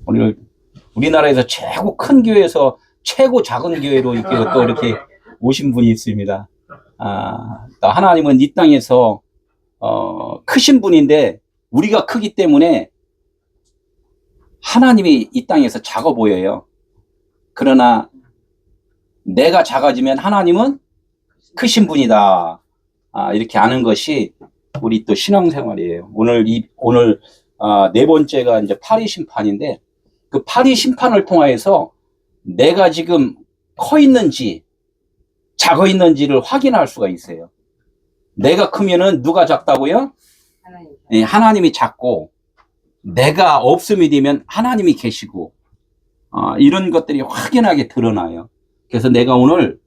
오늘 우리나라에서 최고 큰 교회에서 최고 작은 교회로 이렇게 또 이렇게 오신 분이 있습니다. 또 하나님은 이 땅에서 크신 분인데 우리가 크기 때문에 하나님이 이 땅에서 작아 보여요. 그러나 내가 작아지면 하나님은 크신 분이다. 이렇게 아는 것이 우리 또 신앙생활이에요. 오늘 네 번째가 이제 파리 심판인데, 그 파리 심판을 통하여서 내가 지금 커 있는지 작아 있는지를 확인할 수가 있어요. 내가 크면은 누가 작다고요? 네, 하나님이 작고, 내가 없음이 되면 하나님이 계시고, 이런 것들이 확연하게 드러나요. 그래서 내가 오늘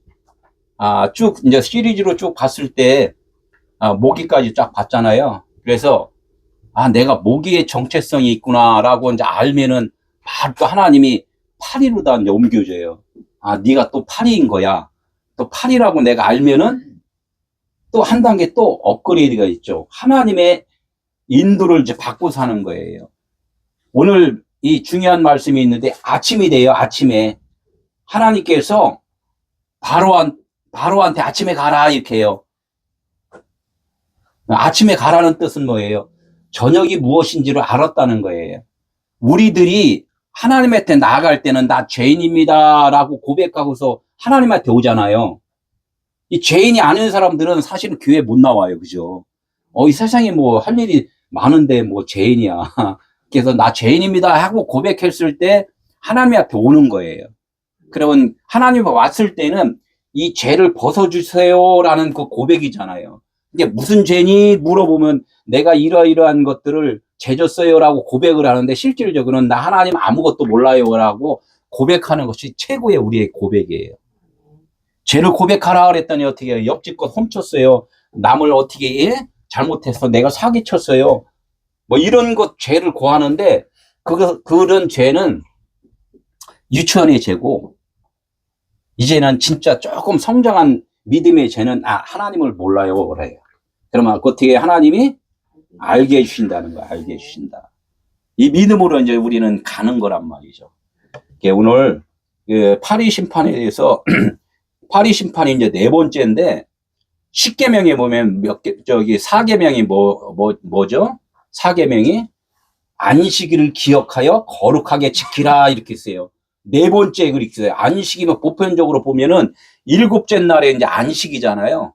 쭉 이제 시리즈로 쭉 봤을 때 모기까지 쫙 봤잖아요. 그래서 내가 모기의 정체성이 있구나라고 이제 알면은 바로 또 하나님이 파리로 다 이제 옮겨줘요. 네가 또 파리인 거야. 또 파리라고 내가 알면은 또 한 단계 또 업그레이드가 있죠. 하나님의 인도를 이제 받고 사는 거예요. 오늘 이 중요한 말씀이 있는데, 아침이 돼요. 아침에 하나님께서 바로한테 아침에 가라 이렇게 해요. 아침에 가라는 뜻은 뭐예요? 저녁이 무엇인지를 알았다는 거예요. 우리들이 하나님한테 나아갈 때는 나 죄인입니다 라고 고백하고서 하나님한테 오잖아요. 이 죄인이 아닌 사람들은 사실은 교회 못 나와요. 그죠? 이 세상에 뭐 할 일이 많은데 뭐 죄인이야. 그래서 나 죄인입니다 하고 고백했을 때 하나님한테 오는 거예요. 그러면 하나님 왔을 때는 이 죄를 벗어주세요라는 그 고백이잖아요. 이게 무슨 죄니 물어보면 내가 이러이러한 것들을 죄졌어요라고 고백을 하는데, 실질적으로는 나 하나님 아무것도 몰라요라고 고백하는 것이 최고의 우리의 고백이에요. 죄를 고백하라 그랬더니 어떻게 해요? 옆집 것 훔쳤어요. 남을 어떻게 잘못해서 내가 사기쳤어요. 뭐 이런 것 죄를 고하는데, 그런 죄는 유치원의 죄고, 이제는 진짜 조금 성장한 믿음의 죄는 하나님을 몰라요 그래요. 그러면 어떻게 하나님이 알게 해주신다는 거야. 알게 해주신다. 이 믿음으로 이제 우리는 가는 거란 말이죠. 오늘 파리 심판에 대해서 파리 심판이 이제 네 번째인데, 10계명에 보면 사계명이 뭐죠? 사계명이 안식일을 기억하여 거룩하게 지키라 이렇게 써요. 네 번째 그렇게 써요. 안식이면 보편적으로 보면은 일곱째 날에 이제 안식이잖아요.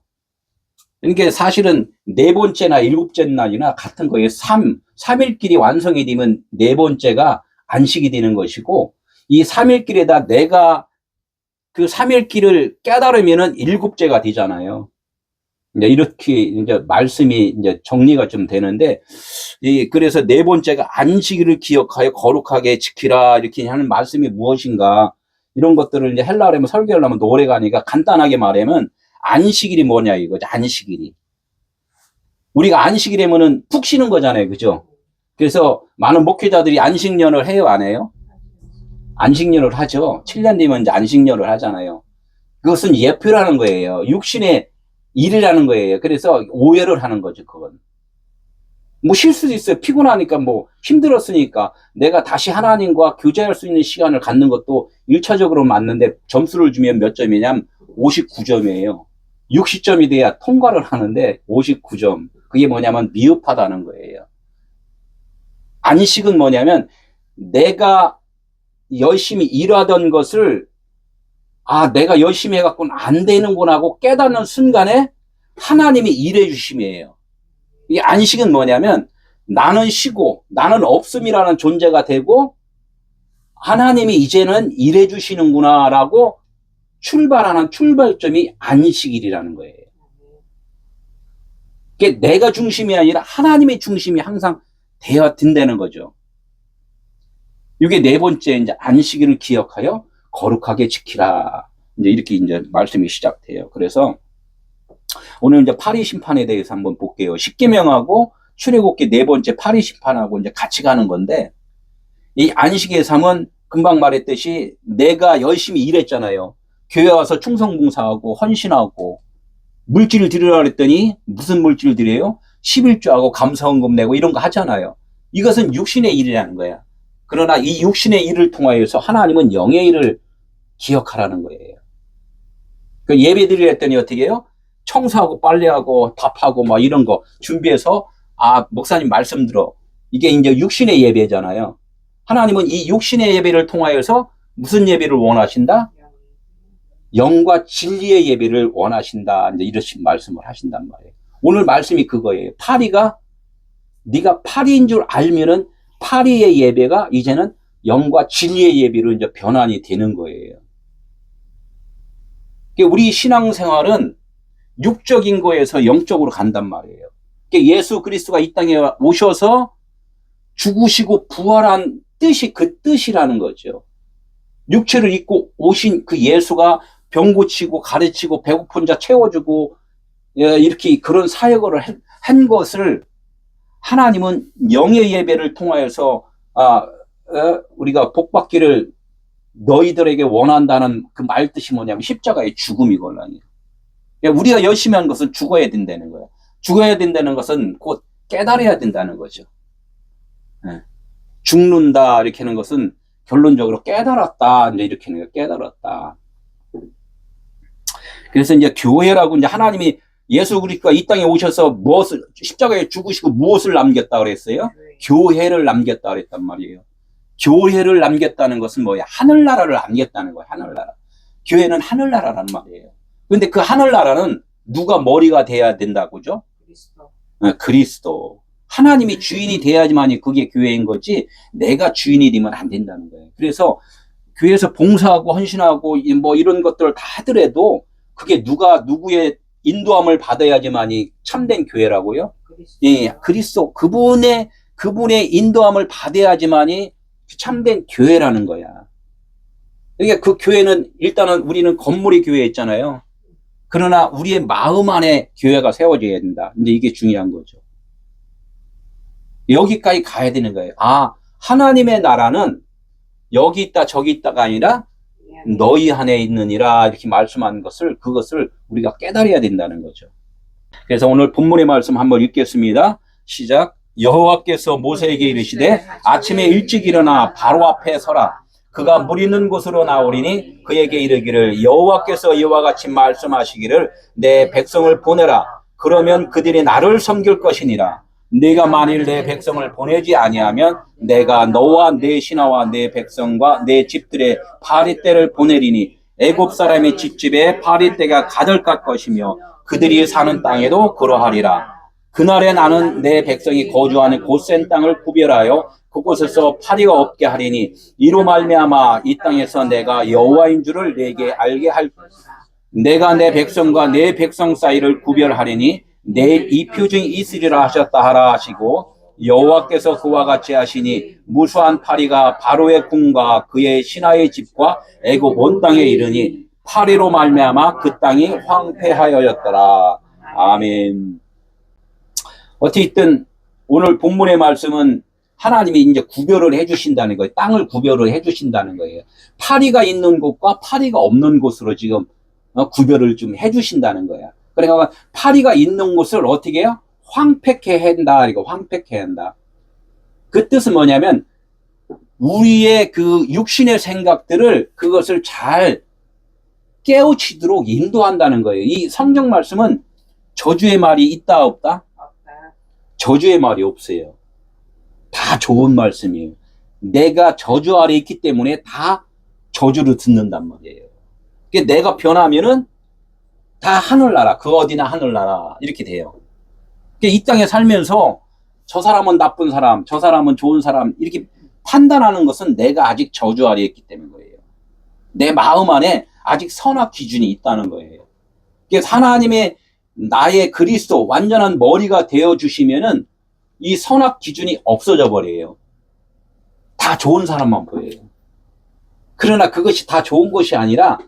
그러니까 사실은 네 번째나 일곱째 날이나 같은 거예요. 3일길이 완성이 되면 네 번째가 안식이 되는 것이고, 이 3일길에다 내가 그 3일길을 깨달으면은 일곱째가 되잖아요. 이제 이렇게 이제 말씀이 이제 정리가 좀 되는데, 그래서 네 번째가 안식일을 기억하여 거룩하게 지키라 이렇게 하는 말씀이 무엇인가, 이런 것들을 이제 헬라어로 설교하려면 노래가 아니까 간단하게 말하면 안식일이 뭐냐 이거죠. 안식일이 우리가 안식일이면은 푹 쉬는 거잖아요. 그죠? 그래서 많은 목회자들이 안식년을 해요, 안 해요? 안식년을 하죠. 7년 되면 이제 안식년을 하잖아요. 그것은 예표라는 거예요. 육신의 일이라는 거예요. 그래서 오해를 하는 거죠. 그건 뭐 쉴 수도 있어요. 피곤하니까 뭐 힘들었으니까 내가 다시 하나님과 교제할 수 있는 시간을 갖는 것도 1차적으로 맞는데, 점수를 주면 몇 점이냐면 59점이에요. 60점이 돼야 통과를 하는데 59점. 그게 뭐냐면 미흡하다는 거예요. 안식은 뭐냐면 내가 열심히 일하던 것을 내가 열심히 해갖고는 안 되는구나 하고 깨닫는 순간에 하나님이 일해 주심이에요. 이 안식은 뭐냐면 나는 쉬고 나는 없음이라는 존재가 되고, 하나님이 이제는 일해 주시는구나 라고 출발하는 출발점이 안식일이라는 거예요. 그게 내가 중심이 아니라 하나님의 중심이 항상 되어 든다는 거죠. 이게 네 번째, 이제 안식일을 기억하여 거룩하게 지키라. 이제 이렇게 이제 말씀이 시작돼요. 그래서 오늘 이제 파리 심판에 대해서 한번 볼게요. 10계명하고 출애굽기 네 번째 파리 심판하고 이제 같이 가는 건데, 이 안식의 삶은 금방 말했듯이 내가 열심히 일했잖아요. 교회 와서 충성봉사하고 헌신하고 물질을 드리라 그랬더니 무슨 물질을 드려요? 11조하고 감사헌금 내고 이런 거 하잖아요. 이것은 육신의 일이라는 거야. 그러나 이 육신의 일을 통하여서 하나님은 영의 일을 기억하라는 거예요. 그 예배 드리려 했더니 어떻게 해요? 청소하고 빨래하고 밥하고 막 이런 거 준비해서 목사님 말씀 들어. 이게 이제 육신의 예배잖아요. 하나님은 이 육신의 예배를 통하여서 무슨 예배를 원하신다? 영과 진리의 예배를 원하신다. 이제 이러신 말씀을 하신단 말이에요. 오늘 말씀이 그거예요. 네가 파리인 줄 알면은 파리의 예배가 이제는 영과 진리의 예배로 이제 변환이 되는 거예요. 우리 신앙생활은 육적인 거에서 영적으로 간단 말이에요. 예수 그리스도가 이 땅에 오셔서 죽으시고 부활한 뜻이 그 뜻이라는 거죠. 육체를 입고 오신 그 예수가 병 고치고 가르치고 배고픈 자 채워주고 이렇게 그런 사역을 한 것을 하나님은 영의 예배를 통하여서 우리가 복받기를 너희들에게 원한다는 그 말 뜻이 뭐냐면 십자가의 죽음이거든요. 우리가 열심히 하는 것은 죽어야 된다는 거예요. 죽어야 된다는 것은 곧 깨달아야 된다는 거죠. 죽는다 이렇게 하는 것은 결론적으로 깨달았다 이렇게 하는 거예요. 깨달았다. 그래서 이제 교회라고 이제 하나님이 예수 그리스도가 이 땅에 오셔서 십자가에 죽으시고 무엇을 남겼다 그랬어요? 교회를 남겼다 그랬단 말이에요. 교회를 남겼다는 것은 뭐야? 하늘나라를 남겼다는 거예요. 하늘나라. 교회는 하늘나라란 말이에요. 근데 그 하늘나라는 누가 머리가 돼야 된다고죠? 그리스도. 하나님이 주인이 돼야지만이 그게 교회인 거지 내가 주인이 되면 안 된다는 거예요. 그래서 교회에서 봉사하고 헌신하고 뭐 이런 것들을 다 하더라도 그게 누구의 인도함을 받아야지만이 참된 교회라고요? 예, 그리스도 그분의 인도함을 받아야지만이 참된 교회라는 거야. 그러니까 그 교회는 일단은 우리는 건물의 교회 있잖아요. 그러나 우리의 마음 안에 교회가 세워져야 된다. 근데 이게 중요한 거죠. 여기까지 가야 되는 거예요. 하나님의 나라는 여기 있다 저기 있다가 아니라 너희 안에 있느니라 이렇게 말씀한 그것을 우리가 깨달아야 된다는 거죠. 그래서 오늘 본문의 말씀 한번 읽겠습니다. 시작. 여호와께서 모세에게 이르시되 아침에 일찍 일어나 바로 앞에 서라. 그가 물 있는 곳으로 나오리니 그에게 이르기를 여호와께서 이와 같이 말씀하시기를 내 백성을 보내라. 그러면 그들이 나를 섬길 것이니라. 네가 만일 내 백성을 보내지 아니하면 내가 너와 내 신하와 내 백성과 내 집들의 파리떼를 보내리니 애굽 사람의 집집에 파리떼가 가득할 것이며 그들이 사는 땅에도 그러하리라. 그날에 나는 내 백성이 거주하는 곧센 땅을 구별하여 그곳에서 파리가 없게 하리니 이로 말미암아 이 땅에서 내가 여호와인 줄을 내게 알게 할 내가 내 백성과 내 백성 사이를 구별하리니 내일 이 표징이 있으리라 하셨다 하라 하시고 여호와께서 그와 같이 하시니 무수한 파리가 바로의 궁과 그의 신하의 집과 애굽 온 땅에 이르니 파리로 말미암아 그 땅이 황폐하여졌더라. 아멘. 어쨌든 오늘 본문의 말씀은 하나님이 이제 구별을 해주신다는 거예요. 땅을 구별을 해주신다는 거예요. 파리가 있는 곳과 파리가 없는 곳으로 지금 구별을 좀 해주신다는 거야. 그러니까 파리가 있는 곳을 어떻게 해요? 황폐케 한다. 이거 황폐케 한다. 그 뜻은 뭐냐면 우리의 그 육신의 생각들을 그것을 잘 깨우치도록 인도한다는 거예요. 이 성경 말씀은 저주의 말이 있다 없다? 저주의 말이 없어요. 다 좋은 말씀이에요. 내가 저주 아래 있기 때문에 다 저주를 듣는단 말이에요. 그러니까 내가 변하면은 다 하늘나라, 그 어디나 하늘나라 이렇게 돼요. 그러니까 이 땅에 살면서 저 사람은 나쁜 사람, 저 사람은 좋은 사람 이렇게 판단하는 것은 내가 아직 저주 아래 있기 때문인 거예요. 내 마음 안에 아직 선악 기준이 있다는 거예요. 그래서 하나님의 나의 그리스도 완전한 머리가 되어주시면은 이 선악 기준이 없어져 버려요. 다 좋은 사람만 보여요. 그러나 그것이 다 좋은 것이 아니라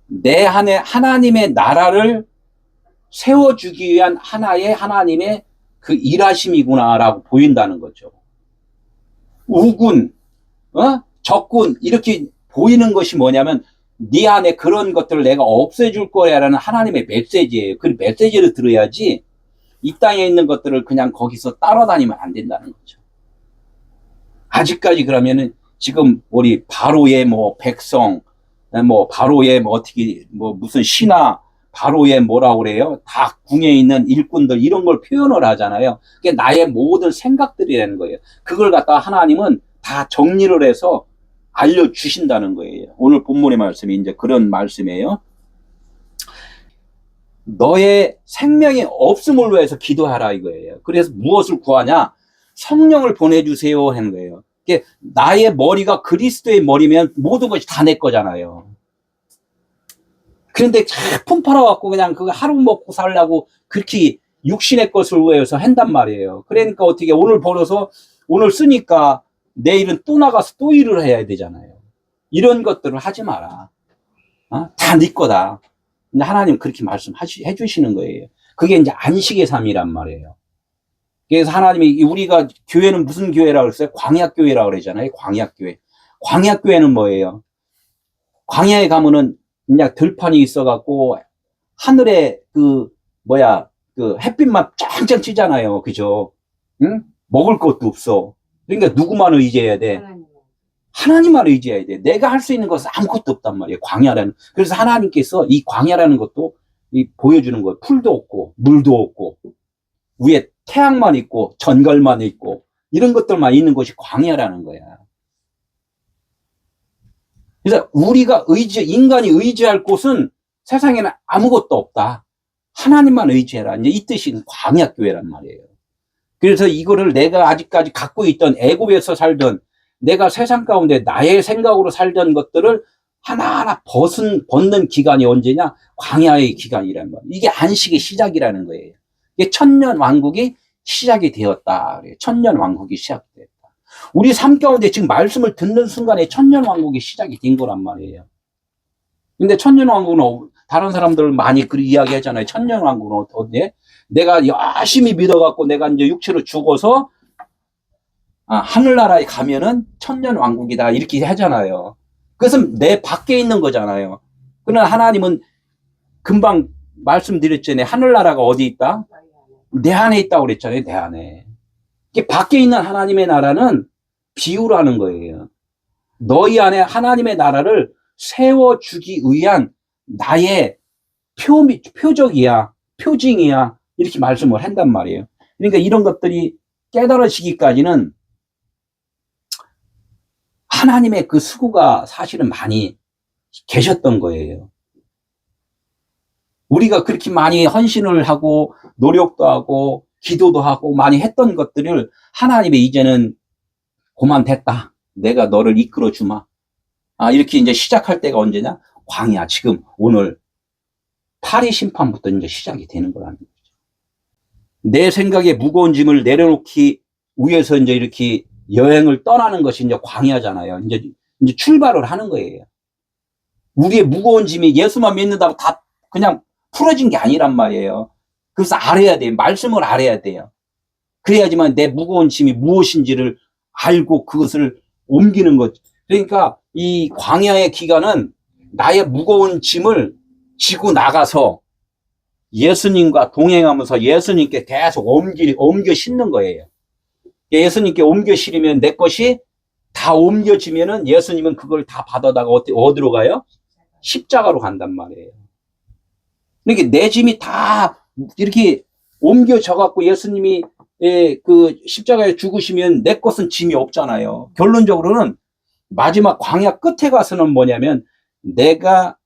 내 안에 하나님의 나라를 세워주기 위한 하나의 하나님의 그 일하심이구나라고 보인다는 거죠. 우군, 적군 이렇게 보이는 것이 뭐냐면 네 안에 그런 것들을 내가 없애줄 거야라는 하나님의 메시지예요. 그 메시지를 들어야지 이 땅에 있는 것들을 그냥 거기서 따라다니면 안 된다는 거죠. 아직까지 그러면은 지금 우리 바로의 뭐 백성, 뭐 바로의 뭐 어떻게 뭐 무슨 신하, 바로의 뭐라고 그래요? 다 궁에 있는 일꾼들 이런 걸 표현을 하잖아요. 그게 나의 모든 생각들이라는 거예요. 그걸 갖다가 하나님은 다 정리를 해서 알려주신다는 거예요. 오늘 본문의 말씀이 이제 그런 말씀이에요. 너의 생명이 없음을 위해서 기도하라 이거예요. 그래서 무엇을 구하냐? 성령을 보내주세요 하는 거예요. 나의 머리가 그리스도의 머리면 모든 것이 다 내 거잖아요. 그런데 품 팔아갖고 그냥 그거 하루 먹고 살려고 그렇게 육신의 것을 위해서 한단 말이에요. 그러니까 어떻게 오늘 벌어서 오늘 쓰니까 내일은 또 나가서 또 일을 해야 되잖아요. 이런 것들을 하지 마라. 다 네 거다. 근데 하나님 그렇게 말씀해 주시는 거예요. 그게 이제 안식의 삶이란 말이에요. 그래서 하나님이 우리가 교회는 무슨 교회라고 그랬어요? 광야교회라고 그러잖아요. 광야교회. 광야교회는 뭐예요? 광야에 가면은 그냥 들판이 있어갖고 하늘에 그 햇빛만 짱짱 찌잖아요. 그죠? 응? 먹을 것도 없어. 그러니까 누구만 의지해야 돼? 하나님만 의지해야 돼. 내가 할 수 있는 것은 아무것도 없단 말이에요. 광야라는. 그래서 하나님께서 이 광야라는 것도 보여주는 거예요. 풀도 없고 물도 없고 위에 태양만 있고 전갈만 있고 이런 것들만 있는 것이 광야라는 거야. 그래서 우리가 인간이 의지할 곳은 세상에는 아무것도 없다. 하나님만 의지해라. 이제 이 뜻이 광야교회란 말이에요. 그래서 이거를 내가 아직까지 갖고 있던 애굽에서 살던 내가 세상 가운데 나의 생각으로 살던 것들을 하나하나 벗는 기간이 언제냐? 광야의 기간이란 말이에요. 이게 안식의 시작이라는 거예요. 이게 천년 왕국이 시작이 되었다. 천년 왕국이 시작됐다. 우리 삶 가운데 지금 말씀을 듣는 순간에 천년 왕국이 시작이 된 거란 말이에요. 근데 천년 왕국은 다른 사람들 많이 그 이야기 하잖아요. 천년 왕국은 어때? 내가 열심히 믿어갖고 내가 이제 육체로 죽어서 하늘나라에 가면은 천년 왕국이다. 이렇게 하잖아요. 그것은 내 밖에 있는 거잖아요. 그러나 하나님은 금방 말씀드렸잖아요. 하늘나라가 어디 있다? 내 안에 있다고 그랬잖아요. 내 안에. 밖에 있는 하나님의 나라는 비유라는 거예요. 너희 안에 하나님의 나라를 세워주기 위한 나의 표적이야, 표징이야, 이렇게 말씀을 한단 말이에요. 그러니까 이런 것들이 깨달아지기까지는 하나님의 그 수고가 사실은 많이 계셨던 거예요. 우리가 그렇게 많이 헌신을 하고 노력도 하고 기도도 하고 많이 했던 것들을 하나님이 이제는 그만 됐다. 내가 너를 이끌어 주마. 이렇게 이제 시작할 때가 언제냐? 광야. 지금 오늘 파리 심판부터 이제 시작이 되는 거라는 거죠. 내 생각에 무거운 짐을 내려놓기 위해서 이제 이렇게 여행을 떠나는 것이 이제 광야잖아요. 이제 출발을 하는 거예요. 우리의 무거운 짐이 예수만 믿는다고 다 그냥 풀어진 게 아니란 말이에요. 그래서 알아야 돼요. 말씀을 알아야 돼요. 그래야지만 내 무거운 짐이 무엇인지를 알고 그것을 옮기는 거죠. 그러니까 이 광야의 기간은 나의 무거운 짐을 지고 나가서 예수님과 동행하면서 예수님께 계속 옮겨 싣는 거예요. 예수님께 옮겨 실으면 내 것이 다 옮겨지면은 예수님은 그걸 다 받아다가 어디로 가요? 십자가로 간단 말이에요. 그러니까 내 짐이 다 이렇게 옮겨져 갖고 예수님이 그 십자가에 죽으시면 내 것은 짐이 없잖아요. 결론적으로는 마지막 광야 끝에 가서는 뭐냐면 내가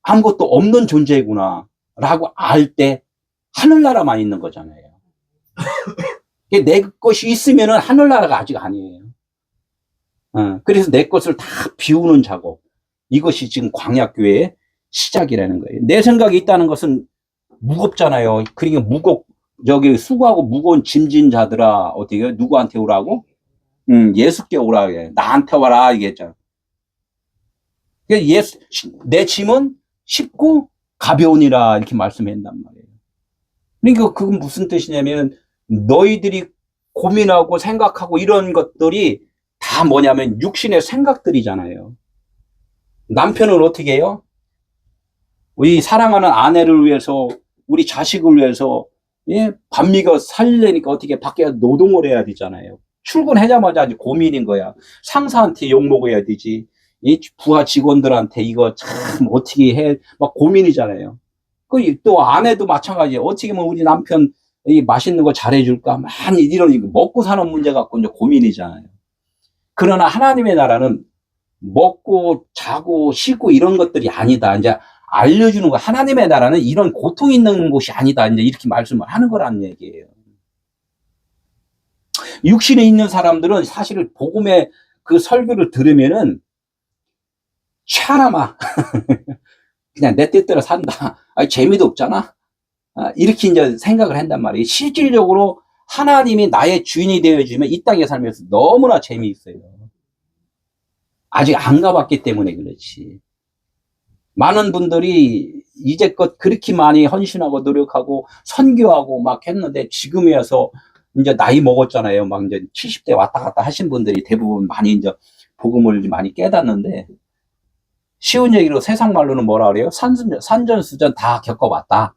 아무것도 없는 존재구나 라고 알 때 하늘나라만 있는 거잖아요. 내 것이 있으면은 하늘나라가 아직 아니에요. 그래서 내 것을 다 비우는 작업. 이것이 지금 광야교회의 시작이라는 거예요. 내 생각이 있다는 것은 무겁잖아요. 그러니까 수고하고 무거운 짐진 자들아, 어떻게, 누구한테 오라고? 예수께 오라, 나한테 와라, 이겠죠. 내 짐은 쉽고 가벼우니라, 이렇게 말씀한단 말이에요. 그러니까 그건 무슨 뜻이냐면, 너희들이 고민하고 생각하고 이런 것들이 다 뭐냐면 육신의 생각들이잖아요. 남편은 어떻게 해요? 우리 사랑하는 아내를 위해서, 우리 자식을 위해서 예, 반미가 살려니까 어떻게 밖에 노동을 해야 되잖아요. 출근하자마자 아주 고민인 거야. 상사한테 욕 먹어야 되지. 이 부하 직원들한테 이거 참 어떻게 해, 막 고민이잖아요. 또 아내도 마찬가지예요. 어떻게 하면 우리 남편 이 맛있는 거 잘해줄까? 많이 이런 먹고 사는 문제 갖고 이제 고민이잖아요. 그러나 하나님의 나라는 먹고 자고 쉬고 이런 것들이 아니다. 이제 알려주는 거. 하나님의 나라는 이런 고통 있는 곳이 아니다. 이제 이렇게 말씀을 하는 거라는 얘기예요. 육신에 있는 사람들은 사실 복음의 그 설교를 들으면은 차라마 그냥 내 뜻대로 산다. 아니, 재미도 없잖아. 이렇게 이제 생각을 한단 말이에요. 실질적으로 하나님이 나의 주인이 되어주면 이 땅에 살면서 너무나 재미있어요. 아직 안 가봤기 때문에 그렇지. 많은 분들이 이제껏 그렇게 많이 헌신하고 노력하고 선교하고 막 했는데 지금에 와서 이제 나이 먹었잖아요. 막 이제 70대 왔다 갔다 하신 분들이 대부분 많이 이제 복음을 많이 깨닫는데 쉬운 얘기로 세상 말로는 뭐라 그래요? 산전수전 다 겪어봤다.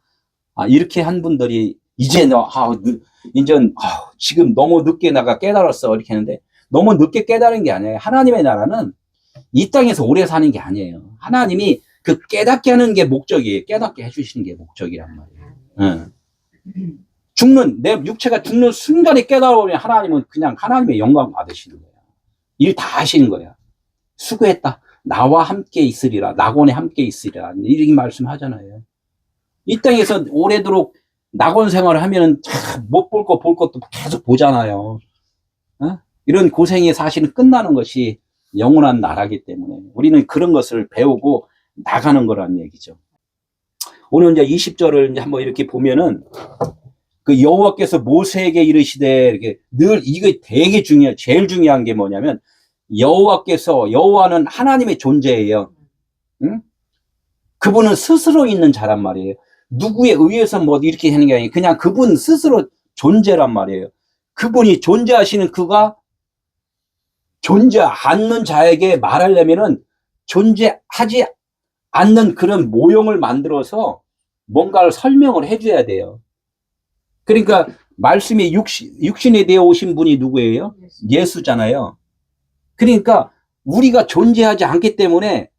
이렇게 한 분들이 이제는 지금 너무 늦게 내가 깨달았어 이렇게 했는데 너무 늦게 깨달은 게 아니에요. 하나님의 나라는 이 땅에서 오래 사는 게 아니에요. 하나님이 그 깨닫게 하는 게 목적이에요. 깨닫게 해주시는 게 목적이란 말이에요. 내 육체가 죽는 순간에 깨달으면 하나님은 그냥 하나님의 영광 받으시는 거야. 일 다 하시는 거야. 수고했다. 나와 함께 있으리라. 낙원에 함께 있으리라. 이렇게 말씀하잖아요. 이 땅에서 오래도록 낙원 생활을 하면은 못 볼 거 볼 것도 계속 보잖아요. 이런 고생이 사실은 끝나는 것이 영원한 나라기 때문에 우리는 그런 것을 배우고 나가는 거라는 얘기죠. 오늘 이제 20절을 이제 한번 이렇게 보면은 그 여호와께서 모세에게 이르시되 이렇게 늘 이게 되게 중요해요. 제일 중요한 게 뭐냐면 여호와는 하나님의 존재예요. 응? 그분은 스스로 있는 자란 말이에요. 누구에 의해서 뭐 이렇게 하는 게 아니에요. 그냥 그분 스스로 존재란 말이에요. 그분이 존재하시는 그가 존재 않는 자에게 말하려면은 존재하지 않는 그런 모형을 만들어서 뭔가를 설명을 해줘야 돼요. 그러니까 말씀이 육신에 되어 오신 분이 누구예요? 예수잖아요. 그러니까 우리가 존재하지 않기 때문에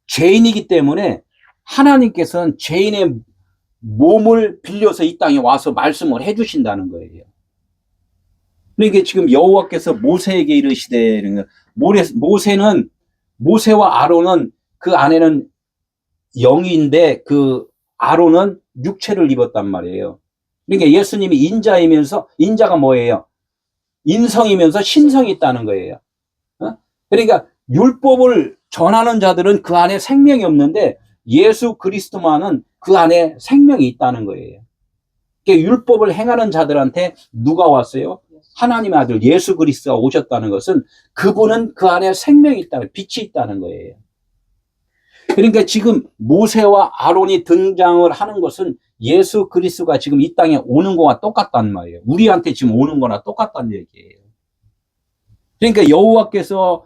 죄인이기 때문에 하나님께서는 죄인의 몸을 빌려서 이 땅에 와서 말씀을 해주신다는 거예요. 그러니까 지금 여호와께서 모세에게 이르시되 모세와 아론은 그 안에는 영인데 그 아론은 육체를 입었단 말이에요. 그러니까 예수님이 인자가 뭐예요? 인성이면서 신성이 있다는 거예요. 그러니까 율법을 전하는 자들은 그 안에 생명이 없는데 예수 그리스도만은 그 안에 생명이 있다는 거예요. 그러니까 율법을 행하는 자들한테 누가 왔어요? 하나님의 아들 예수 그리스도가 오셨다는 것은 그분은 그 안에 생명이 있다는, 빛이 있다는 거예요. 그러니까 지금 모세와 아론이 등장을 하는 것은 예수 그리스도가 지금 이 땅에 오는 거와 똑같단 말이에요. 우리한테 지금 오는 거나 똑같다는 얘기예요. 그러니까 여호와께서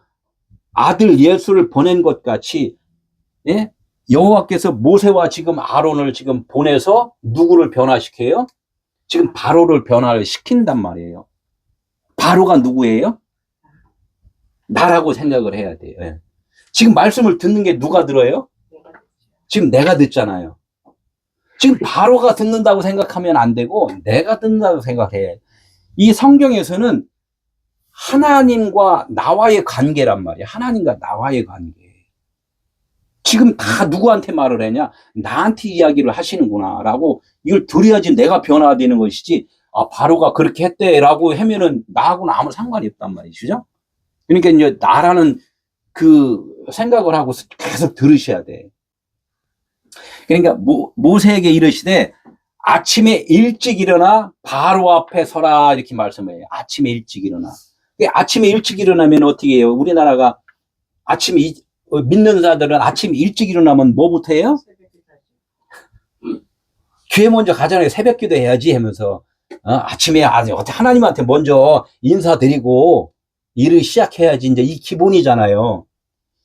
아들 예수를 보낸 것 같이, 예? 여호와께서 모세와 지금 아론을 지금 보내서 누구를 변화시켜요? 지금 바로를 변화를 시킨단 말이에요. 바로가 누구예요? 나라고 생각을 해야 돼요. 예. 지금 말씀을 듣는 게 누가 들어요? 지금 내가 듣잖아요. 지금 바로가 듣는다고 생각하면 안 되고 내가 듣는다고 생각해. 이 성경에서는 하나님과 나와의 관계란 말이에요. 하나님과 나와의 관계. 지금 다 누구한테 말을 하냐? 나한테 이야기를 하시는구나 라고 이걸 들어야지 내가 변화되는 것이지, 바로가 그렇게 했대라고 하면은 나하고는 아무 상관이 없단 말이죠. 그러니까 이제 나라는 그 생각을 하고 계속 들으셔야 돼. 그러니까 모세에게 이르시되 아침에 일찍 일어나 바로 앞에 서라 이렇게 말씀해요. 아침에 일찍 일어나. 아침에 일찍 일어나면 어떻게 해요? 우리나라가 믿는 자들은 아침 일찍 일어나면 뭐부터 해요? 교회 먼저 가잖아요. 새벽기도 해야지 하면서 아침에 하나님한테 먼저 인사드리고 일을 시작해야지. 이제 이 기본이잖아요.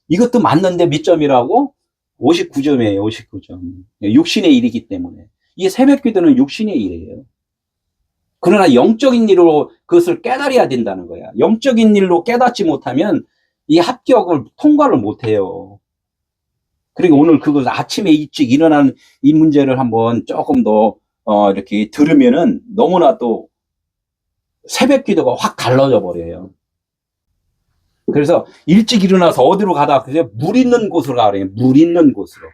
이것도 맞는데 몇 점이라고? 59점이에요. 59점. 육신의 일이기 때문에. 이 새벽기도는 육신의 일이에요. 그러나 영적인 일로 그것을 깨달아야 된다는 거야. 영적인 일로 깨닫지 못하면 이 합격을 통과를 못해요. 그리고 오늘 그거 아침에 일찍 일어나는 이 문제를 한번 조금 더 이렇게 들으면은 너무나 또 새벽 기도가 확 달라져 버려요. 그래서 일찍 일어나서 어디로 가다 그래서 물 있는 곳으로 가래요. 물 있는 곳으로.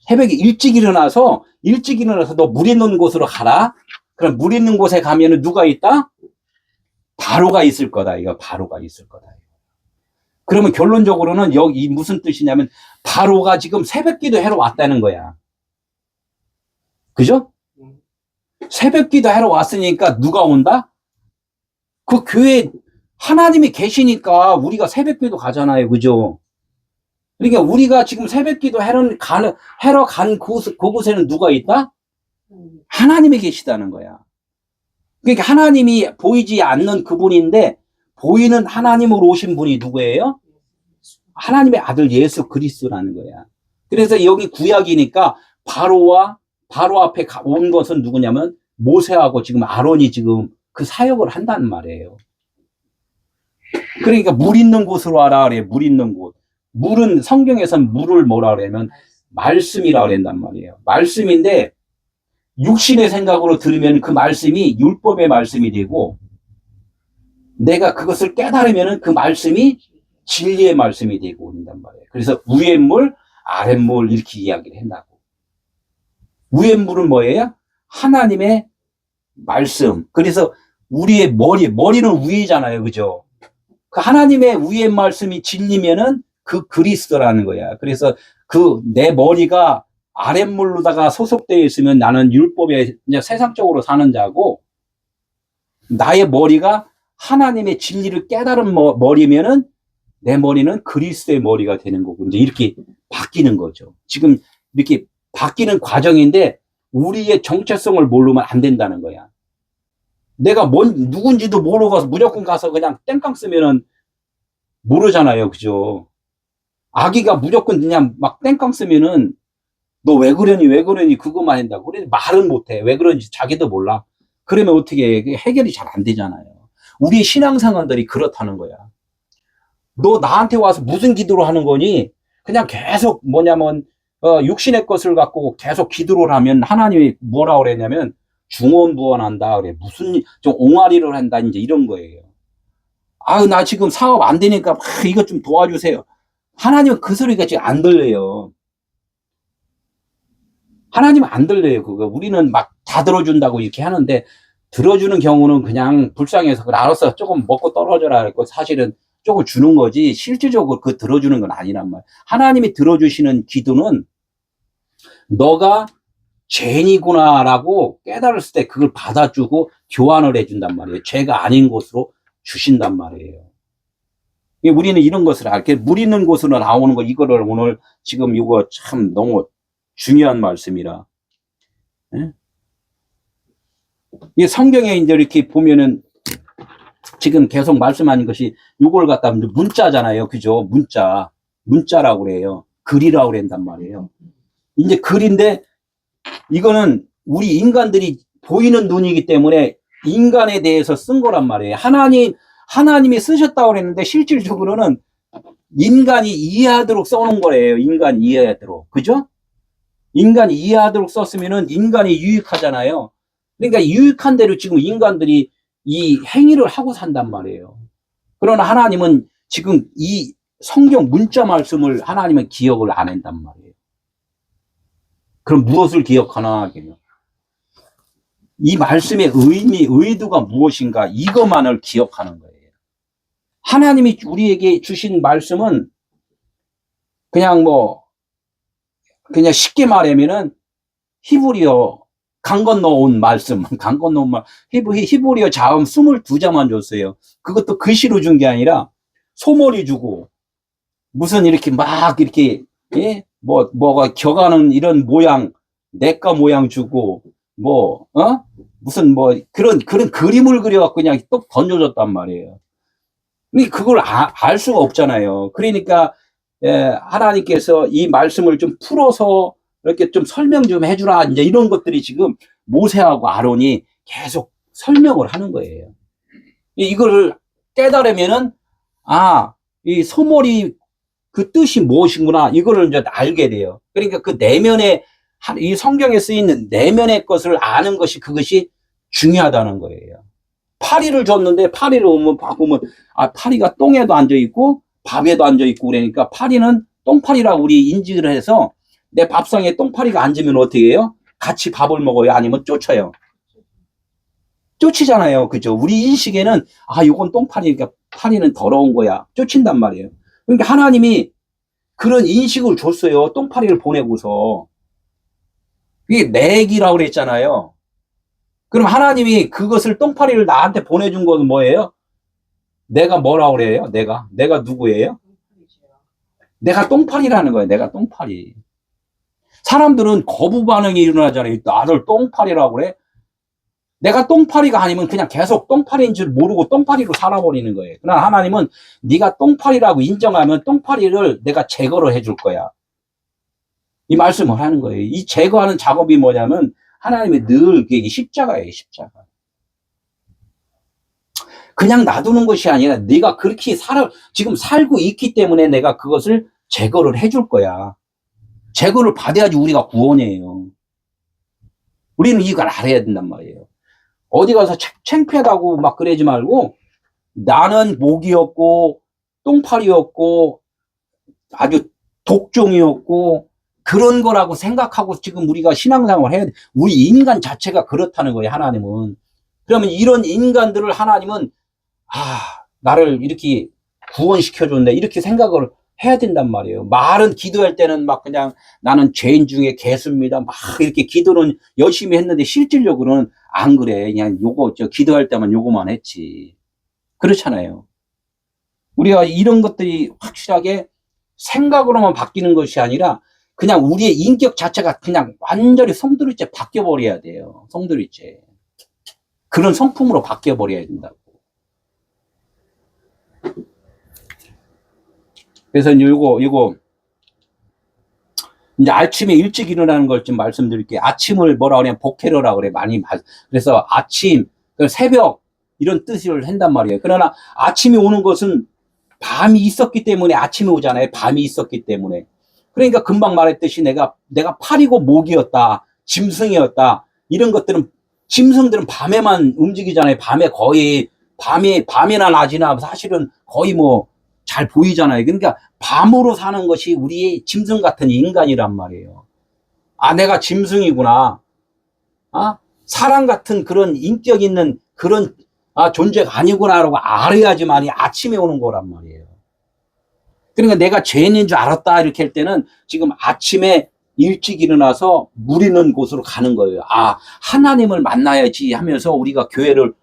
새벽에 일찍 일어나서 너 물 있는 곳으로 가라. 그럼 물 있는 곳에 가면은 누가 있다? 바로가 있을 거다. 이거 바로가 있을 거다. 그러면 결론적으로는 여기 무슨 뜻이냐면 바로가 지금 새벽 기도 하러 왔다는 거야. 그죠? 새벽 기도 하러 왔으니까 누가 온다? 그 교회 하나님이 계시니까 우리가 새벽 기도 가잖아요. 그죠? 그러니까 우리가 지금 새벽 기도 하러 간 그곳에는 누가 있다? 하나님이 계시다는 거야. 그러니까 하나님이 보이지 않는 그분인데 보이는 하나님으로 오신 분이 누구예요? 하나님의 아들 예수 그리스도라는 거야. 그래서 여기 구약이니까 바로 앞에 온 것은 누구냐면 모세하고 지금 아론이 지금 그 사역을 한다는 말이에요. 그러니까 물 있는 곳으로 와라 그래. 물 있는 곳. 물은 성경에서는 물을 뭐라 그러면 말씀이라고 그런단 말이에요. 말씀인데 육신의 생각으로 들으면 그 말씀이 율법의 말씀이 되고 내가 그것을 깨달으면 그 말씀이 진리의 말씀이 되고 온단 말이에요. 그래서 위의 물, 아랫 물 이렇게 이야기를 한다고. 위의 물은 뭐예요? 하나님의 말씀. 그래서 우리의 머리는 위잖아요. 그죠? 그 하나님의 위의 말씀이 진리면은 그 그리스도라는 거야. 그래서 그 내 머리가 아랫물로다가 소속되어 있으면 나는 율법에 그냥 세상적으로 사는 자고 나의 머리가 하나님의 진리를 깨달은 머리면은 내 머리는 그리스도의 머리가 되는 거고 이제 이렇게 바뀌는 거죠. 지금 이렇게 바뀌는 과정인데 우리의 정체성을 모르면 안 된다는 거야. 내가 누군지도 모르고 가서 무조건 가서 그냥 땡깡 쓰면은 모르잖아요. 그죠? 아기가 무조건 그냥 막 땡깡 쓰면은 너 왜 그러니 그것만 한다고. 그래 말은 못해. 왜 그런지 자기도 몰라. 그러면 어떻게 해? 해결이 잘 안 되잖아요. 우리 신앙생활들이 그렇다는 거야. 너 나한테 와서 무슨 기도를 하는 거니? 그냥 계속 뭐냐면 육신의 것을 갖고 계속 기도를 하면 하나님이 뭐라고 그랬냐면 중언부언한다 그래. 무슨 좀 옹알이를 한다 이제 이런 거예요. 나 지금 사업 안 되니까 이것 좀 도와주세요. 하나님은 그 소리가 지금 안 들려요. 하나님은 안 들려요. 그거 우리는 막 다 들어준다고 이렇게 하는데 들어주는 경우는 그냥 불쌍해서 그래 알았어 조금 먹고 떨어져라 그랬고 사실은 조금 주는 거지 실질적으로 그 들어주는 건 아니란 말이야. 하나님이 들어주시는 기도는 너가 죄인이구나라고 깨달았을 때 그걸 받아주고 교환을 해준단 말이에요. 죄가 아닌 곳으로 주신단 말이에요. 우리는 이런 것을 알게 물 있는 곳으로 나오는 거 이거를 오늘 지금 이거 참 너무 중요한 말씀이라. 예? 이 성경에 이제 이렇게 보면은 지금 계속 말씀하는 것이 이걸 갖다 문자잖아요. 그죠? 문자라고 그래요. 글이라고 그런단 말이에요. 이제 글인데 이거는 우리 인간들이 보이는 눈이기 때문에 인간에 대해서 쓴 거란 말이에요. 하나님이 쓰셨다고 그랬는데 실질적으로는 인간이 이해하도록 써놓은 거예요. 인간이 이해하도록. 그죠? 인간이 이해하도록 썼으면은 인간이 유익하잖아요. 그러니까 유익한 대로 지금 인간들이 이 행위를 하고 산단 말이에요. 그러나 하나님은 지금 이 성경 문자 말씀을 하나님은 기억을 안 한단 말이에요. 그럼 무엇을 기억하나? 이 말씀의 의도가 무엇인가? 이것만을 기억하는 거예요. 하나님이 우리에게 주신 말씀은 그냥 쉽게 말하면은 히브리어 강 건너온 말씀, 히브리어 자음 22자만 줬어요. 그것도 글씨로 준 게 아니라 소머리 주고 무슨 이렇게 막 이렇게 뭐가 격하는 이런 모양, 내과 모양 주고 무슨 그런 그림을 그려갖고 그냥 똑 던져줬단 말이에요. 근데 그걸 알 수가 없잖아요. 그러니까 하나님께서 이 말씀을 좀 풀어서 이렇게 좀 설명 좀 해주라 이제 이런 것들이 지금 모세하고 아론이 계속 설명을 하는 거예요. 이거를 깨달으면은, 이 소몰이 그 뜻이 무엇인구나, 이거를 이제 알게 돼요. 그러니까 그 내면의, 이 성경에 쓰이는 내면의 것을 아는 것이, 그것이 중요하다는 거예요. 파리를 줬는데, 파리를 보면, 파리가 똥에도 앉아있고, 밥에도 앉아있고, 그러니까 파리는 똥파리라고 우리 인지를 해서, 내 밥상에 똥파리가 앉으면 어떻게 해요? 같이 밥을 먹어요? 아니면 쫓아요? 쫓이잖아요. 그죠? 우리 인식에는, 요건 똥파리니까 파리는 더러운 거야. 쫓인단 말이에요. 그러니까 하나님이 그런 인식을 줬어요. 똥파리를 보내고서. 이게 내기라고 그랬잖아요. 그럼 하나님이 그것을, 똥파리를 나한테 보내준 건 뭐예요? 내가 뭐라고 그래요? 내가 누구예요? 내가 똥파리라는 거예요. 내가 똥파리. 사람들은 거부 반응이 일어나잖아요. 나를 똥파리라고 그래? 내가 똥파리가 아니면 그냥 계속 똥파리인 줄 모르고 똥파리로 살아버리는 거예요. 그러나 하나님은 네가 똥파리라고 인정하면 똥파리를 내가 제거를 해줄 거야. 이 말씀을 하는 거예요. 이 제거하는 작업이 뭐냐면 하나님이 늘 십자가예요. 십자가. 그냥 놔두는 것이 아니라 네가 그렇게 지금 살고 있기 때문에 내가 그것을 제거를 해줄 거야. 제거를 받아야지 우리가 구원이에요. 우리는 이걸 알아야 된단 말이에요. 어디 가서 창피하다고 막 그러지 말고, 나는 모기였고 똥파리였고 아주 독종이었고 그런 거라고 생각하고 지금 우리가 신앙생활을 해야 돼. 우리 인간 자체가 그렇다는 거예요. 하나님은. 그러면 이런 인간들을 하나님은 나를 이렇게 구원시켜줬네, 이렇게 생각을 해야 된단 말이에요. 말은 기도할 때는 막 그냥 나는 죄인 중에 개수입니다, 막 이렇게 기도는 열심히 했는데 실질적으로는 안 그래. 그냥 기도할 때만 요거만 했지. 그렇잖아요. 우리가 이런 것들이 확실하게 생각으로만 바뀌는 것이 아니라 그냥 우리의 인격 자체가 그냥 완전히 송두리째 바뀌어버려야 돼요. 송두리째. 그런 성품으로 바뀌어버려야 된다고. 그래서 이거 이제 아침에 일찍 일어나는 걸 좀 말씀드릴게요. 아침을 뭐라 그래요? 복회로라고 그래. 그래서 아침, 새벽, 이런 뜻을 한단 말이에요. 그러나 아침이 오는 것은 밤이 있었기 때문에 아침이 오잖아요. 밤이 있었기 때문에. 그러니까 금방 말했듯이 내가 파리고 모기였다, 짐승이었다, 이런 것들은, 짐승들은 밤에만 움직이잖아요. 밤이나 낮이나 사실은 거의 잘 보이잖아요. 그러니까 밤으로 사는 것이 우리의 짐승 같은 인간이란 말이에요. 내가 짐승이구나. 사람 같은 그런 인격 있는 그런 존재가 아니구나라고 알아야지만이 아침에 오는 거란 말이에요. 그러니까 내가 죄인인 줄 알았다 이렇게 할 때는 지금 아침에 일찍 일어나서 물 있는 곳으로 가는 거예요. 하나님을 만나야지 하면서 우리가 교회를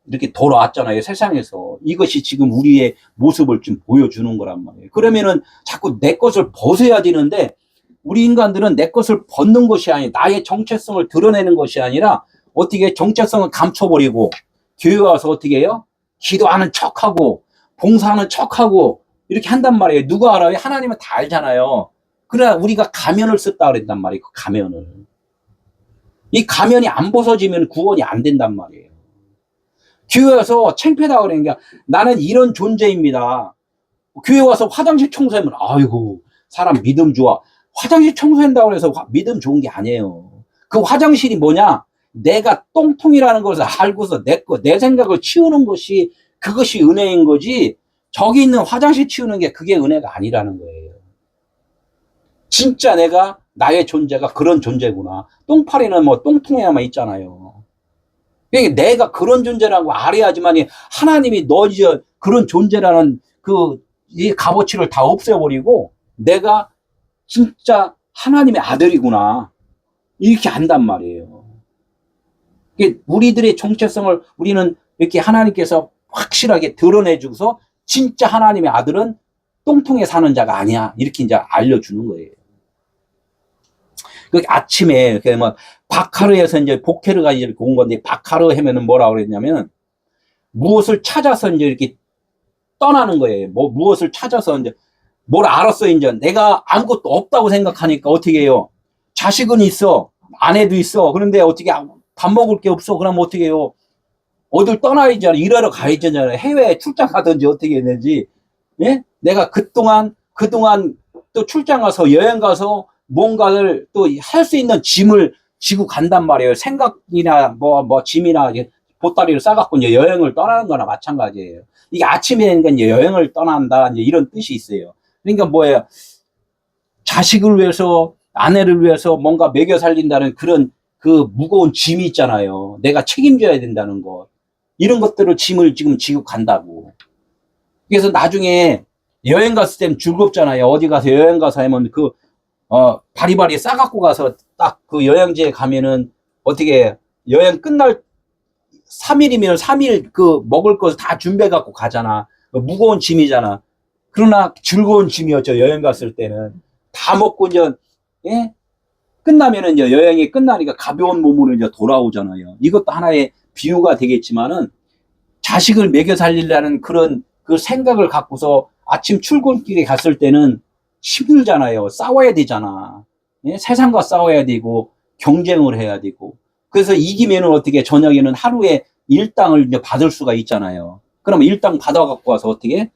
이렇게 돌아왔잖아요. 세상에서. 이것이 지금 우리의 모습을 좀 보여주는 거란 말이에요. 그러면은 자꾸 내 것을 벗어야 되는데, 우리 인간들은 내 것을 벗는 것이 아니라 나의 정체성을 드러내는 것이 아니라 어떻게 정체성을 감춰버리고 교회 와서 어떻게 해요? 기도하는 척하고 봉사하는 척하고 이렇게 한단 말이에요. 누가 알아요? 하나님은 다 알잖아요. 그러나 우리가 가면을 썼다 그랬단 말이에요. 그 가면을. 이 가면이 안 벗어지면 구원이 안 된단 말이에요. 교회 와서 창피하다고 그러니까 나는 이런 존재입니다. 교회 와서 화장실 청소하면 아이고 사람 믿음 좋아. 화장실 청소한다고 해서 믿음 좋은 게 아니에요. 그 화장실이 뭐냐? 내가 똥통이라는 것을 알고서 내 생각을 치우는 것이, 그것이 은혜인 거지, 저기 있는 화장실 치우는 게 그게 은혜가 아니라는 거예요. 진짜 나의 존재가 그런 존재구나. 똥파리는 똥통에만 있잖아요. 그러니까 내가 그런 존재라고 알아야지만 하나님이 너 이제 그런 존재라는 이 값어치를 다 없애버리고 내가 진짜 하나님의 아들이구나 이렇게 안단 말이에요. 우리들의 정체성을 우리는 이렇게 하나님께서 확실하게 드러내주고서 진짜 하나님의 아들은 똥통에 사는 자가 아니야 이렇게 이제 알려주는 거예요. 아침에 바카르에서 이제 복회르가 이렇게 온 건데, 바카르 하면은 뭐라고 그랬냐면 무엇을 찾아서 이제 이렇게 떠나는 거예요. 무엇을 찾아서 이제 뭘 알았어. 이제 내가 아무것도 없다고 생각하니까 어떻게 해요? 자식은 있어, 아내도 있어. 그런데 어떻게 밥 먹을 게 없어. 그럼 어떻게 해요? 어딜 떠나야지, 일하러 가야지, 해외에 출장 가든지 어떻게 했는지, 예? 내가 그동안 또 출장 가서 여행 가서 뭔가를 또 할 수 있는 짐을 지고 간단 말이에요. 생각이나 짐이나 보따리를 싸갖고 이제 여행을 떠나는 거나 마찬가지예요. 이게 아침에 이제 여행을 떠난다, 이제 이런 뜻이 있어요. 그러니까 뭐예요? 자식을 위해서, 아내를 위해서 뭔가 먹여 살린다는 그런 그 무거운 짐이 있잖아요. 내가 책임져야 된다는 거. 이런 것들을 짐을 지금 지고 간다고. 그래서 나중에 여행 갔을 땐 즐겁잖아요. 어디 가서 여행 가서 하면 바리바리 싸갖고 가서 딱 그 여행지에 가면은 어떻게 여행 끝날 3일이면 3일 그 먹을 거 다 준비해갖고 가잖아. 무거운 짐이잖아. 그러나 즐거운 짐이었죠. 여행 갔을 때는. 다 먹고 이제, 예? 끝나면은 이제 여행이 끝나니까 가벼운 몸으로 이제 돌아오잖아요. 이것도 하나의 비유가 되겠지만은 자식을 먹여 살리려는 그런 그 생각을 갖고서 아침 출근길에 갔을 때는 힘들잖아요. 싸워야 되잖아. 예? 세상과 싸워야 되고 경쟁을 해야 되고. 그래서 이기면은 어떻게 저녁에는 하루에 일당을 이제 받을 수가 있잖아요. 그러면 일당 받아갖고 와서 어떻게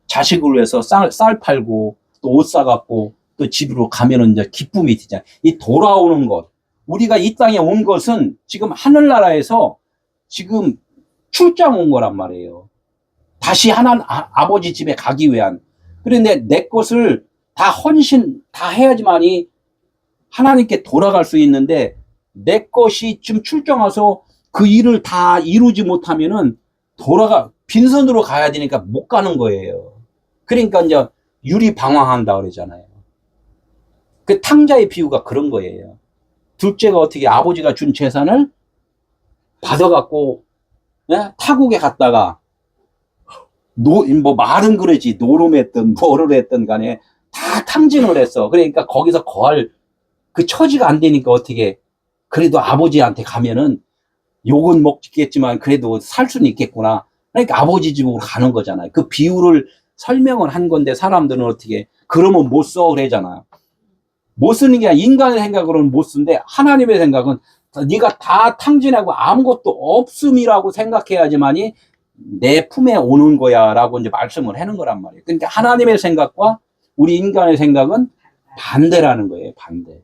자식을 위해서 쌀 팔고 또 옷 사갖고 또 집으로 가면은 이제 기쁨이 되잖아요. 이 돌아오는 것. 우리가 이 땅에 온 것은 지금 하늘나라에서 지금 출장 온 거란 말이에요. 다시 아버지 집에 가기 위한. 그런데 내 것을 다 헌신, 다 해야지만이 하나님께 돌아갈 수 있는데 내 것이 좀 출장 와서 그 일을 다 이루지 못하면은 빈손으로 가야 되니까 못 가는 거예요. 그러니까 이제 유리방황한다 그러잖아요. 그 탕자의 비유가 그런 거예요. 둘째가 어떻게 아버지가 준 재산을 받아갖고, 예? 타국에 갔다가, 말은 그러지, 노름했든 뭐를 했든 간에 다 탕진을 했어. 그러니까 거기서 거할 그 처지가 안 되니까 어떻게, 그래도 아버지한테 가면은 욕은 먹겠지만 그래도 살 수는 있겠구나. 그러니까 아버지 집으로 가는 거잖아요. 그 비유를 설명을 한 건데 사람들은 어떻게, 그러면 못 써, 그러잖아요. 못 쓰는 게 아니라 인간의 생각으로는 못 쓰는데 하나님의 생각은 네가 다 탕진하고 아무것도 없음이라고 생각해야지만이 내 품에 오는 거야 라고 이제 말씀을 하는 거란 말이에요. 그러니까 하나님의 생각과 우리 인간의 생각은 반대라는 거예요. 반대.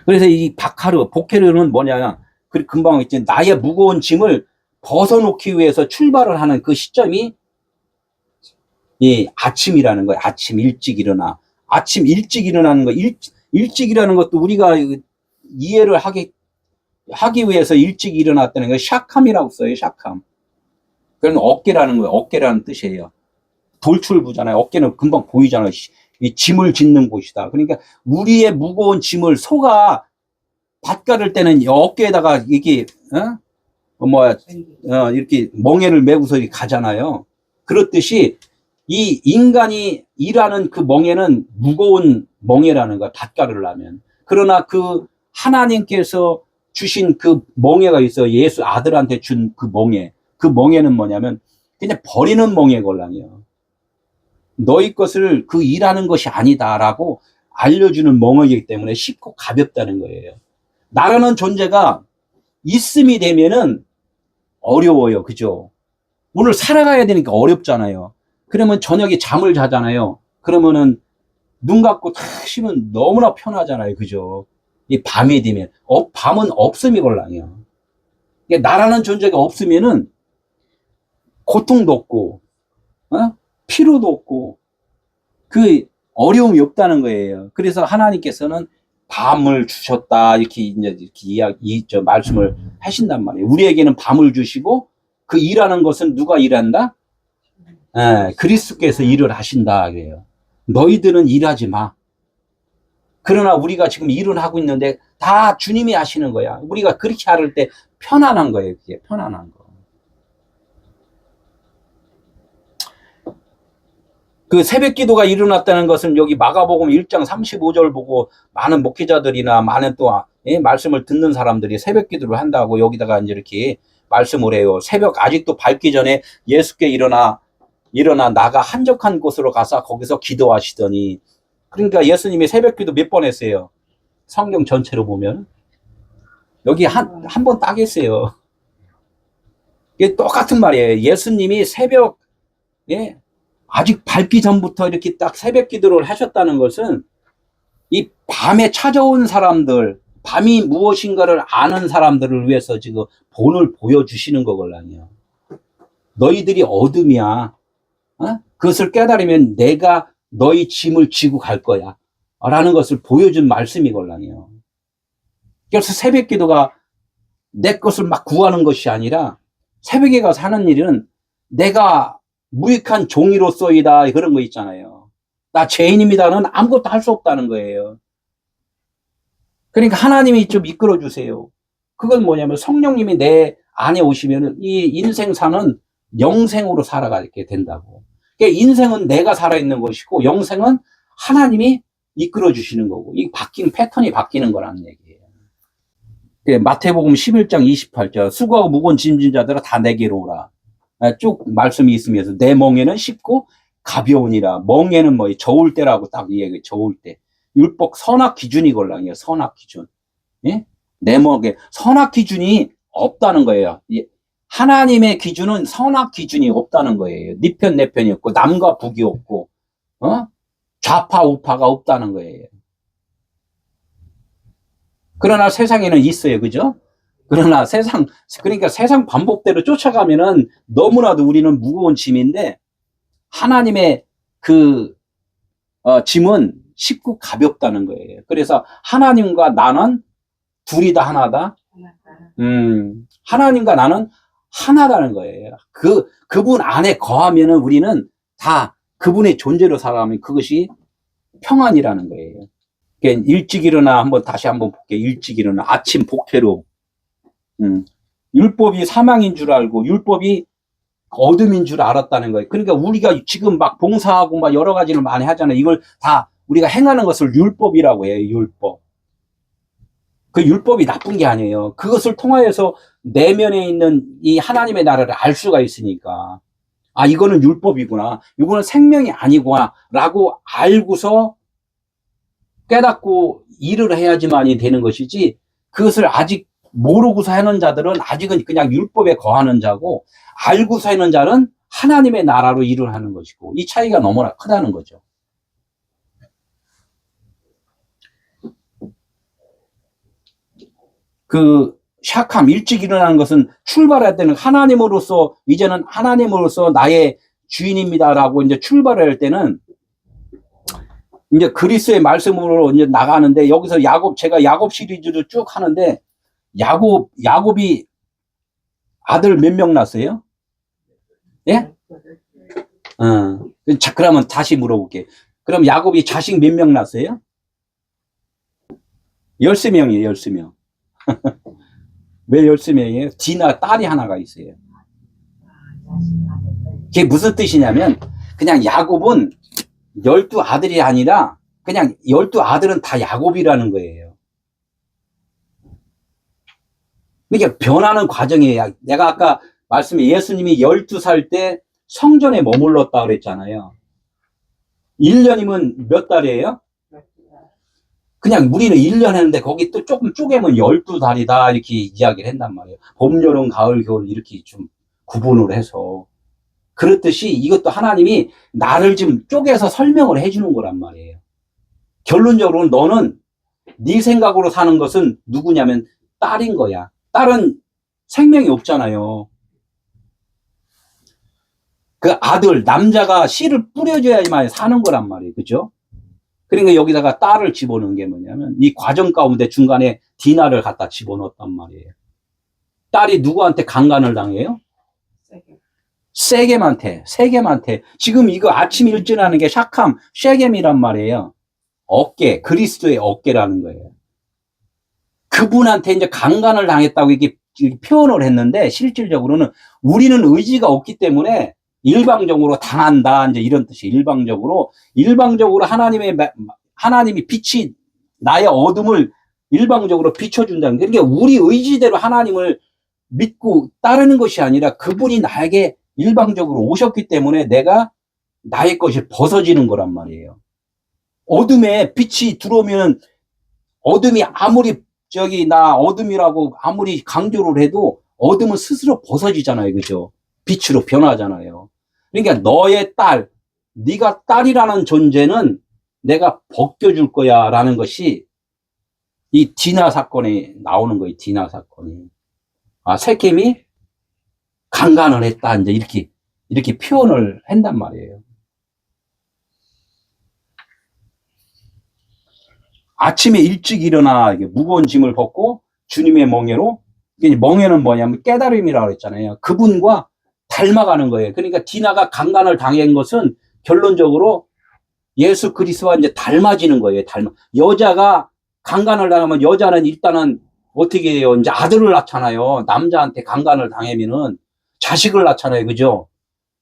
그래서 이 보케르는 뭐냐, 금방 있지, 나의 무거운 짐을 벗어놓기 위해서 출발을 하는 그 시점이 이 아침이라는 거예요. 아침 일찍 일어나. 아침 일찍 일어나는 거, 일찍이라는 것도 우리가 이해를 하기 위해서 일찍 일어났다는 거, 샤캄이라고 써요, 샤캄. 그건 어깨라는 거예요. 어깨라는 뜻이에요. 돌출부잖아요. 어깨는 금방 보이잖아요. 이 짐을 짓는 곳이다. 그러니까 우리의 무거운 짐을 소가 밭 가를 때는 어깨에다가 이렇게, 이렇게 멍에를 메고서 이렇게 가잖아요. 그렇듯이 이 인간이 일하는 그 멍에는 무거운 멍에라는 거야, 밭가를 하면. 그러나 그 하나님께서 주신 그 멍에가 있어. 예수 아들한테 준 그 멍에. 그 멍에는 뭐냐면 그냥 버리는 멍에걸랑이요. 너희 것을 그 일하는 것이 아니다라고 알려주는 멍에이기 때문에 쉽고 가볍다는 거예요. 나라는 존재가 있음이 되면은 어려워요. 그죠? 오늘 살아가야 되니까 어렵잖아요. 그러면 저녁에 잠을 자잖아요. 그러면은 눈 감고 탁 쉬면 너무나 편하잖아요. 그죠? 이 밤이 되면. 밤은 없음이 걸랑이요. 나라는 존재가 없으면은 고통도 없고, 피로도 없고, 그 어려움이 없다는 거예요. 그래서 하나님께서는 밤을 주셨다. 이렇게 말씀을 하신단 말이에요. 우리에게는 밤을 주시고, 그 일하는 것은 누가 일한다? 그리스도께서 일을 하신다. 그래요. 너희들은 일하지 마. 그러나 우리가 지금 일을 하고 있는데 다 주님이 하시는 거야. 우리가 그렇게 할 때 편안한 거예요. 그게 편안한 거. 그 새벽 기도가 일어났다는 것은 여기 마가복음 1장 35절 보고 많은 목회자들이나 많은 또 말씀을 듣는 사람들이 새벽 기도를 한다고 여기다가 이제 이렇게 말씀을 해요. 새벽 아직도 밝기 전에 예수께 일어나 나가 한적한 곳으로 가서 거기서 기도하시더니, 그러니까 예수님이 새벽 기도 몇 번 했어요? 성경 전체로 보면 여기 한 번 딱 했어요. 이게 똑같은 말이에요. 예수님이 새벽, 예, 아직 밝기 전부터 이렇게 딱 새벽 기도를 하셨다는 것은 이 밤에 찾아온 사람들, 밤이 무엇인가를 아는 사람들을 위해서 지금 본을 보여주시는 거걸랑요. 너희들이 어둠이야. 어? 그것을 깨달으면 내가 너희 짐을 지고 갈 거야. 라는 것을 보여준 말씀이걸랑요. 그래서 새벽 기도가 내 것을 막 구하는 것이 아니라 새벽에 가서 하는 일은 내가 무익한 종이로서이다. 그런 거 있잖아요. 나 죄인입니다는 아무것도 할 수 없다는 거예요. 그러니까 하나님이 좀 이끌어 주세요. 그건 뭐냐면 성령님이 내 안에 오시면 이 인생사는 영생으로 살아가게 된다고. 그러니까 인생은 내가 살아있는 것이고 영생은 하나님이 이끌어 주시는 거고 이 바뀌는 패턴이 바뀌는 거라는 얘기예요. 마태복음 11장 28절 수고하고 무거운 짐진 자들아 다 내게로 오라. 쭉 말씀이 있으면서 내 멍에는 쉽고 가벼우니라. 멍에는 뭐 저울 때라고 딱 얘기해. 저울 때. 율법 선악 기준이걸랑요. 선악 기준. 예? 내 멍에 선악 기준이 없다는 거예요. 하나님의 기준은 선악 기준이 없다는 거예요. 네 편 내 편이 없고 남과 북이 없고 좌파 우파가 없다는 거예요. 그러나 세상에는 있어요. 그죠? 그러나 그러니까 세상 반복대로 쫓아가면은 너무나도 우리는 무거운 짐인데 하나님의 그 짐은 쉽고 가볍다는 거예요. 그래서 하나님과 나는 둘이 다 하나다. 하나님과 나는 하나다는 거예요. 그분 안에 거하면은 우리는 다 그분의 존재로 살아가면 그것이 평안이라는 거예요. 그러니까 일찍 일어나 다시 한번 볼게요. 일찍 일어나 아침 복회로. 율법이 사망인 줄 알고 율법이 어둠인 줄 알았다는 거예요. 그러니까 우리가 지금 막 봉사하고 막 여러 가지를 많이 하잖아요. 이걸 다 우리가 행하는 것을 율법이라고 해요. 율법. 그 율법이 나쁜 게 아니에요. 그것을 통하여서 내면에 있는 이 하나님의 나라를 알 수가 있으니까 아 이거는 율법이구나. 이거는 생명이 아니구나 라고 알고서 깨닫고 일을 해야지만이 되는 것이지 그것을 아직 모르고서 하는 자들은 아직은 그냥 율법에 거하는 자고 알고서 하는 자는 하나님의 나라로 일을 하는 것이고 이 차이가 너무나 크다는 거죠. 샤캄 일찍 일어나는 것은 출발할 때는 하나님으로서 이제는 하나님으로서 나의 주인입니다라고 이제 출발할 때는 이제 그리스도의 말씀으로 이제 나가는데 여기서 제가 야곱 시리즈를 쭉 하는데 야곱이 아들 몇 명 낳았어요? 예? 자, 그러면 다시 물어볼게요. 그럼 야곱이 자식 몇 명 낳았어요? 13명이에요, 13명. 왜 13명이에요? 디나 딸이 하나가 있어요. 그게 무슨 뜻이냐면, 그냥 야곱은 12아들이 아니라, 그냥 12아들은 다 야곱이라는 거예요. 그러니까 변하는 과정이에요. 내가 아까 말씀에 예수님이 12살 때 성전에 머물렀다 그랬잖아요. 1년이면 몇 달이에요? 그냥 우리는 1년 했는데 거기 또 조금 쪼개면 12달이다 이렇게 이야기를 한단 말이에요. 봄, 여름, 가을, 겨울 이렇게 좀 구분을 해서. 그렇듯이 이것도 하나님이 나를 좀 쪼개서 설명을 해주는 거란 말이에요. 결론적으로는 너는 네 생각으로 사는 것은 누구냐면 딸인 거야. 딸은 생명이 없잖아요. 그 아들, 남자가 씨를 뿌려줘야지만 사는 거란 말이에요. 그죠? 그러니까 여기다가 딸을 집어넣은 게 뭐냐면 이 과정 가운데 중간에 디나를 갖다 집어넣었단 말이에요. 딸이 누구한테 강간을 당해요? 세겜한테. 지금 이거 아침 일진하는 게 샤캄, 쉐겜이란 말이에요. 어깨, 그리스도의 어깨라는 거예요. 그분한테 이제 강간을 당했다고 이렇게 표현을 했는데 실질적으로는 우리는 의지가 없기 때문에 일방적으로 당한다 이제 이런 뜻이 일방적으로 하나님이 빛이 나의 어둠을 일방적으로 비춰준다는 게 그러니까 우리 의지대로 하나님을 믿고 따르는 것이 아니라 그분이 나에게 일방적으로 오셨기 때문에 내가 나의 것이 벗어지는 거란 말이에요. 어둠에 빛이 들어오면 어둠이 아무리 나 어둠이라고 아무리 강조를 해도 어둠은 스스로 벗어지잖아요. 그죠? 빛으로 변하잖아요. 그러니까 너의 딸, 네가 딸이라는 존재는 내가 벗겨줄 거야 라는 것이 이 디나 사건에 나오는 거예요. 디나 사건이. 아, 세겜이 강간을 했다. 이제 이렇게 표현을 한단 말이에요. 아침에 일찍 일어나 무거운 짐을 벗고 주님의 멍에로, 멍에는 뭐냐면 깨달음이라고 그랬잖아요. 그분과 닮아가는 거예요. 그러니까 디나가 강간을 당한 것은 결론적으로 예수 그리스도와 이제 닮아지는 거예요. 여자가 강간을 당하면 여자는 일단은 어떻게 해요? 이제 아들을 낳잖아요. 남자한테 강간을 당하면은 자식을 낳잖아요. 그죠?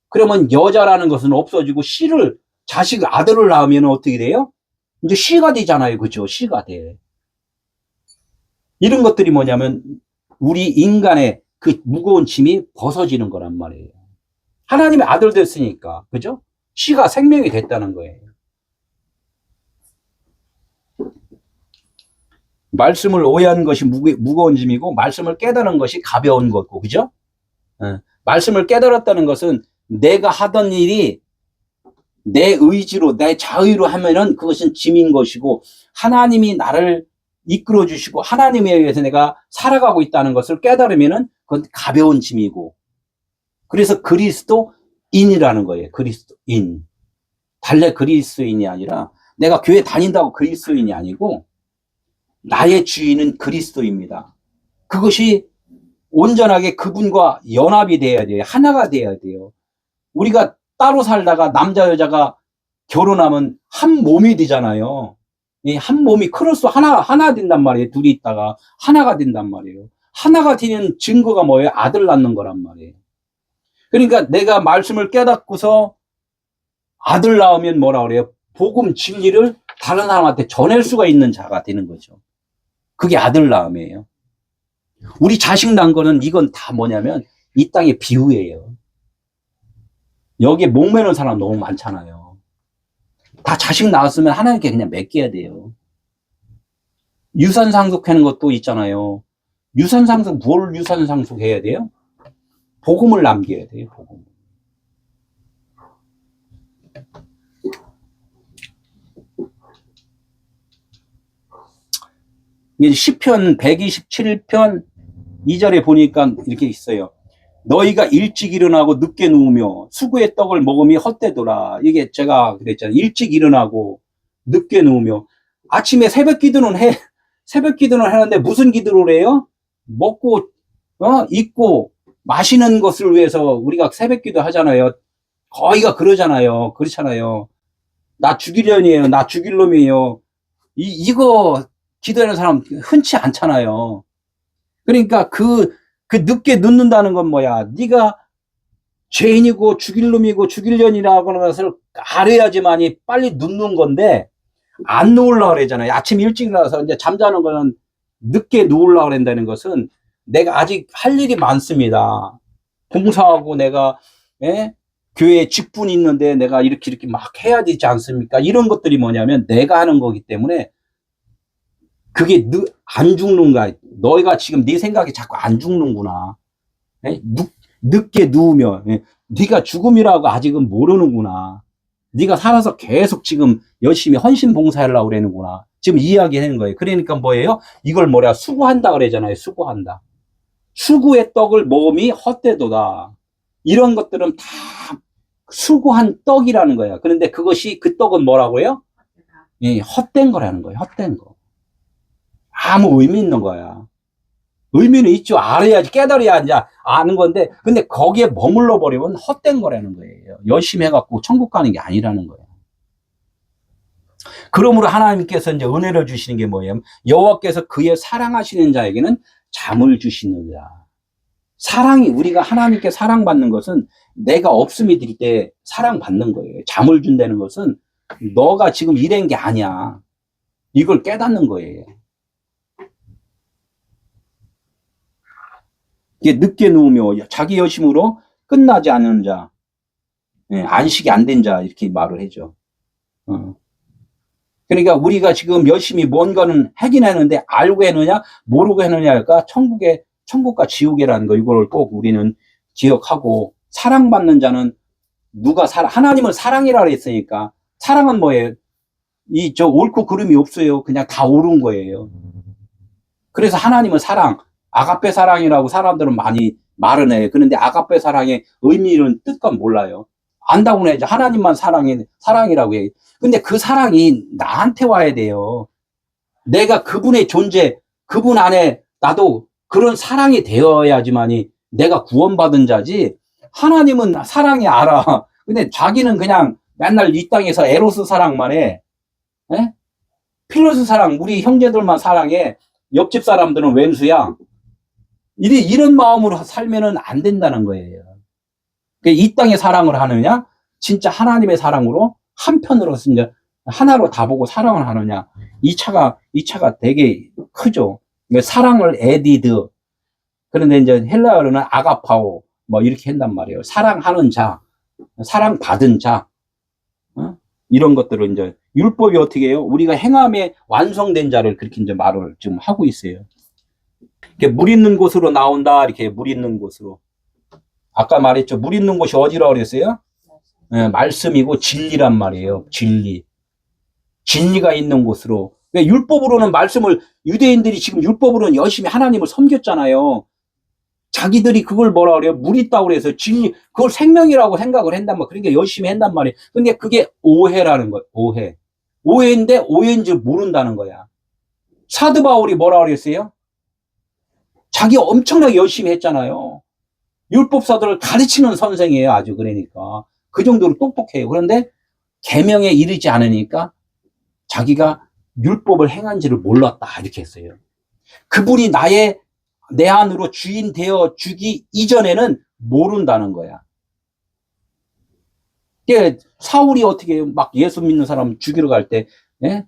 그러면 여자라는 것은 없어지고 아들을 낳으면 어떻게 돼요? 이제 씨가 되잖아요. 그죠? 씨가 돼. 이런 것들이 뭐냐면 우리 인간의 그 무거운 짐이 벗어지는 거란 말이에요. 하나님의 아들 됐으니까. 그죠? 씨가 생명이 됐다는 거예요. 말씀을 오해한 것이 무거운 짐이고 말씀을 깨달은 것이 가벼운 거고. 그죠? 말씀을 깨달았다는 것은 내가 하던 일이 내 의지로, 내 자의로 하면은 그것은 짐인 것이고, 하나님이 나를 이끌어 주시고, 하나님에 의해서 내가 살아가고 있다는 것을 깨달으면은 그건 가벼운 짐이고, 그래서 그리스도인이라는 거예요. 그리스도인. 달래 그리스도인이 아니라, 내가 교회 다닌다고 그리스도인이 아니고, 나의 주인은 그리스도입니다. 그것이 온전하게 그분과 연합이 돼야 돼요. 하나가 돼야 돼요. 우리가 따로 살다가 남자 여자가 결혼하면 한 몸이 되잖아요. 한 몸이 크로스 하나 된단 말이에요. 둘이 있다가 하나가 된단 말이에요. 하나가 되는 증거가 뭐예요? 아들 낳는 거란 말이에요. 그러니까 내가 말씀을 깨닫고서 아들 낳으면 뭐라 그래요? 복음 진리를 다른 사람한테 전할 수가 있는 자가 되는 거죠. 그게 아들 낳음이에요. 우리 자식 낳은 거는 이건 다 뭐냐면 이 땅의 비유예요. 여기에 목매는 사람 너무 많잖아요. 다 자식 낳았으면 하나님께 그냥 맡겨야 돼요. 유산 상속하는 것도 있잖아요. 뭘 유산 상속해야 돼요? 복음을 남겨야 돼요. 복음. 이게 시편 127편 2절에 보니까 이렇게 있어요. 너희가 일찍 일어나고 늦게 누우며 수구의 떡을 먹음이 헛되더라. 이게 제가 그랬잖아요. 일찍 일어나고 늦게 누우며 아침에 새벽 기도는 하는데 무슨 기도를 해요? 먹고 입고 마시는 것을 위해서 우리가 새벽 기도 하잖아요. 거의가 그러잖아요. 그렇잖아요. 나 죽이려니에요. 나 죽일 놈이에요. 이거 기도하는 사람 흔치 않잖아요. 그러니까 그 늦게 눕는다는 건 뭐야? 네가 죄인이고 죽일 놈이고 죽일년이라고 하는 것을 알아야지만이 빨리 눕는 건데 안 누우려고 그러잖아요. 아침 일찍 일어나서 이제 잠자는 거는 늦게 누우려고 그런다는 것은 내가 아직 할 일이 많습니다. 봉사하고 내가 교회에 직분이 있는데 내가 이렇게 막 해야 되지 않습니까? 이런 것들이 뭐냐면 내가 하는 거기 때문에 그게 안 죽는 거야. 너희가 지금 네 생각이 자꾸 안 죽는구나. 늦게 누우면 네가 죽음이라고 아직은 모르는구나. 네가 살아서 계속 지금 열심히 헌신 봉사하려고 그러는구나. 지금 이야기하는 거예요. 그러니까 뭐예요? 이걸 뭐냐? 수고한다 그러잖아요. 수고한다. 수고의 떡을 먹음이 헛되도다. 이런 것들은 다 수고한 떡이라는 거야. 그런데 그것이 그 떡은 뭐라고요? 헛된 거라는 거예요. 헛된 거. 아무 의미 있는 거야. 의미는 있죠. 알아야지, 깨달아야 이제 아는 건데, 근데 거기에 머물러 버리면 헛된 거라는 거예요. 열심히 해갖고 천국 가는 게 아니라는 거예요. 그러므로 하나님께서 이제 은혜를 주시는 게 뭐예요? 여호와께서 그의 사랑하시는 자에게는 잠을 주시느니라. 우리가 하나님께 사랑받는 것은 내가 없음이 될 때 사랑받는 거예요. 잠을 준다는 것은 너가 지금 이런 게 아니야. 이걸 깨닫는 거예요. 이게 늦게 누우며 자기 여심으로 끝나지 않은 자, 안식이 안 된 자, 이렇게 말을 해줘. 그러니까 우리가 지금 열심히 뭔가는 하긴 하는데 알고 했느냐, 모르고 했느냐가 천국의 천국과 지옥이라는 거, 이걸 꼭 우리는 기억하고, 사랑받는 자는 하나님은 사랑이라 그랬으니까, 사랑은 뭐예요? 옳고 그름이 없어요. 그냥 다 옳은 거예요. 그래서 하나님은 사랑, 아가페 사랑이라고 사람들은 많이 말은 해요. 그런데 아가페 사랑의 의미는 뜻과 몰라요. 안다고는 해야죠. 하나님만 사랑이라고 해요. 근데 그 사랑이 나한테 와야 돼요. 내가 그분의 존재, 그분 안에 나도 그런 사랑이 되어야지만이 내가 구원받은 자지. 하나님은 사랑이 알아. 근데 자기는 그냥 맨날 이 땅에서 에로스 사랑만 해. 에? 필로스 사랑, 우리 형제들만 사랑해. 옆집 사람들은 왼수야. 이런 마음으로 살면은 안 된다는 거예요. 이 땅의 사랑을 하느냐? 진짜 하나님의 사랑으로 한편으로서 이제 하나로 다 보고 사랑을 하느냐? 이 차가 되게 크죠. 사랑을 에디드. 그런데 이제 헬라어로는 아가파오. 뭐 이렇게 한단 말이에요. 사랑하는 자, 사랑받은 자. 이런 것들을 이제 율법이 어떻게 해요? 우리가 행함에 완성된 자를 그렇게 이제 말을 지금 하고 있어요. 이렇게 물 있는 곳으로 나온다. 이렇게 물 있는 곳으로. 아까 말했죠. 물 있는 곳이 어디라고 그랬어요? 네, 말씀이고 진리란 말이에요. 진리가 있는 곳으로. 율법으로는 유대인들이 지금 율법으로는 열심히 하나님을 섬겼잖아요. 자기들이 그걸 뭐라 그래요? 물 있다고 그래서 진리, 그걸 생명이라고 생각을 한단 말이에요. 그러니까 열심히 한단 말이에요. 근데 그게 오해라는 거예요. 오해인데 오해인 줄 모른다는 거야. 사도 바울이 뭐라 그랬어요? 자기 엄청나게 열심히 했잖아요. 율법사들을 가르치는 선생이에요. 아주 그러니까. 그 정도로 똑똑해요. 그런데 계명에 이르지 않으니까 자기가 율법을 행한지를 몰랐다. 이렇게 했어요. 그분이 내 안으로 주인 되어 주기 이전에는 모른다는 거야. 사울이 어떻게 해요? 막 예수 믿는 사람 죽이러 갈 때,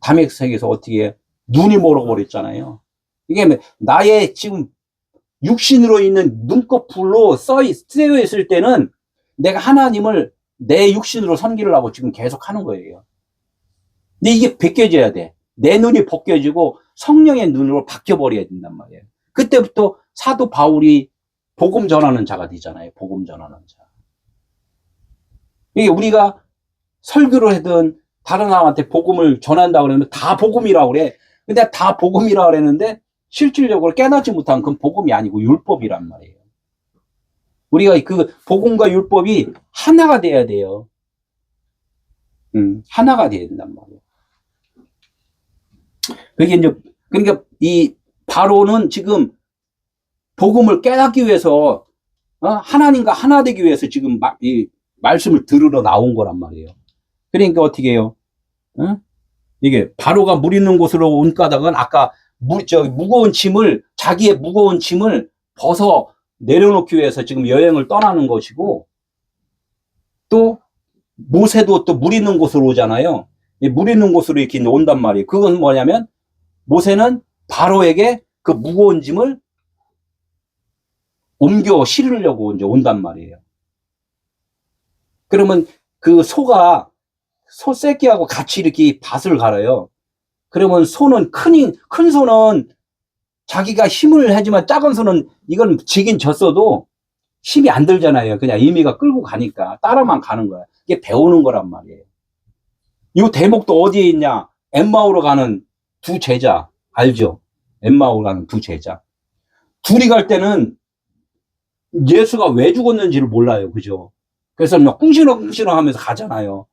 다메섹에서 어떻게 해요? 눈이 멀어버렸잖아요. 이게 나의 지금 육신으로 있는 눈꺼풀로 쓰여 있을 때는 내가 하나님을 내 육신으로 섬기려 하고 지금 계속 하는 거예요. 근데 이게 벗겨져야 돼. 내 눈이 벗겨지고 성령의 눈으로 바뀌어버려야 된단 말이에요. 그때부터 사도 바울이 복음 전하는 자가 되잖아요. 복음 전하는 자. 이게 우리가 설교를 하든 다른 사람한테 복음을 전한다고 그러면 다 복음이라고 그래. 근데 다 복음이라고 그랬는데 실질적으로 깨닫지 못한 그건 복음이 아니고 율법이란 말이에요. 우리가 그 복음과 율법이 하나가 돼야 돼요. 하나가 돼야 된단 말이에요. 그러니까 이 바로는 지금 복음을 깨닫기 위해서, 하나님과 하나 되기 위해서 지금 이 말씀을 들으러 나온 거란 말이에요. 그러니까 어떻게 해요? 이게 바로가 물 있는 곳으로 온 까닭은 아까 자기의 무거운 짐을 벗어 내려놓기 위해서 지금 여행을 떠나는 것이고, 또 모세도 또 물 있는 곳으로 오잖아요. 물 있는 곳으로 이렇게 온단 말이에요. 그건 뭐냐면 모세는 바로에게 그 무거운 짐을 옮겨 실으려고 이제 온단 말이에요. 그러면 그 소 새끼하고 같이 이렇게 밭을 갈아요. 그러면 큰 소는 자기가 힘을 하지만 작은 소는 이건 지긴 졌어도 힘이 안 들잖아요. 그냥 의미가 끌고 가니까 따라만 가는 거야. 이게 배우는 거란 말이에요. 이 대목도 어디에 있냐? 엠마오로 가는 두 제자 알죠? 엠마오로 가는 두 제자. 둘이 갈 때는 예수가 왜 죽었는지를 몰라요. 그죠? 그래서 막 꿍시렁 하면서 가잖아요.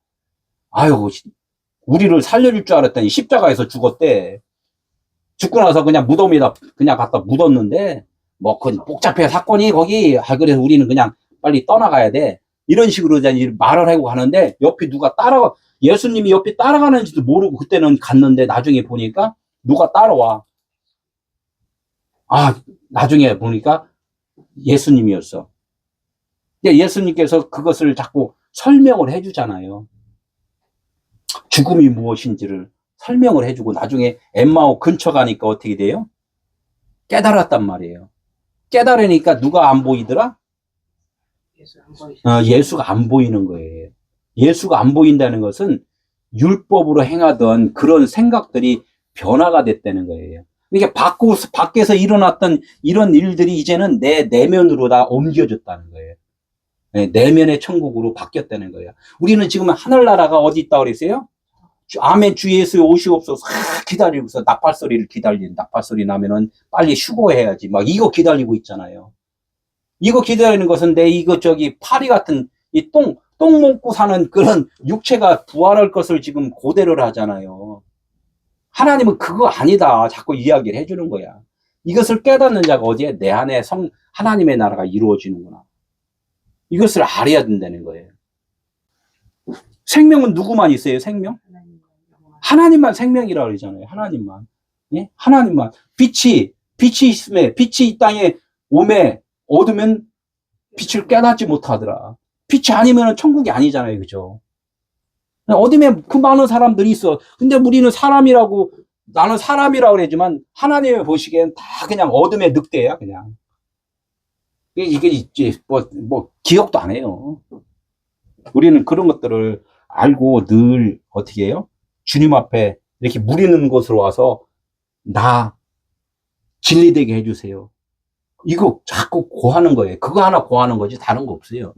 아유, 우리를 살려줄 줄 알았더니 십자가에서 죽었대. 죽고 나서 그냥 무덤에다 그냥 갖다 묻었는데, 뭐, 그 복잡해 사건이 거기. 그래서 우리는 그냥 빨리 떠나가야 돼. 이런 식으로 말을 하고 가는데, 옆에 누가 예수님이 옆에 따라가는지도 모르고 그때는 갔는데, 나중에 보니까 누가 따라와. 나중에 보니까 예수님이었어. 예수님께서 그것을 자꾸 설명을 해주잖아요. 죽음이 무엇인지를 설명을 해주고 나중에 엠마오 근처 가니까 어떻게 돼요? 깨달았단 말이에요. 깨달으니까 누가 안 보이더라? 예수가 안 보이는 거예요. 예수가 안 보인다는 것은 율법으로 행하던 그런 생각들이 변화가 됐다는 거예요. 그러니까 밖에서 일어났던 이런 일들이 이제는 내 내면으로 다 옮겨졌다는 거예요. 네, 내면의 천국으로 바뀌었다는 거예요. 우리는 지금 하늘나라가 어디 있다고 그랬어요? 아멘 주 예수 오시옵소서 기다리고서 나팔소리를 기다리는 나팔소리 나면은 빨리 휴거해야지 막 이거 기다리고 있잖아요. 이거 기다리는 것은 내 이거 저기 파리 같은 이 똥 먹고 사는 그런 육체가 부활할 것을 지금 고대를 하잖아요. 하나님은 그거 아니다 자꾸 이야기를 해주는 거야. 이것을 깨닫는 자가 어디에 내 안에 하나님의 나라가 이루어지는구나. 이것을 알아야 된다는 거예요. 생명은 누구만 있어요? 생명? 하나님만 생명이라고 그러잖아요. 하나님만. 예? 하나님만. 빛이 있음에, 빛이 이 땅에 오매, 어두면 빛을 깨닫지 못하더라. 빛이 아니면 천국이 아니잖아요. 그죠? 어둠에 그 많은 사람들이 있어. 근데 우리는 사람이라고, 나는 사람이라고 그러지만, 하나님이 보시기엔 다 그냥 어둠의 늑대야, 그냥. 이게 이제, 기억도 안 해요. 우리는 그런 것들을 알고 늘, 어떻게 해요? 주님 앞에 이렇게 무리는 곳으로 와서 나 진리되게 해주세요. 이거 자꾸 고하는 거예요. 그거 하나 고하는 거지 다른 거 없어요.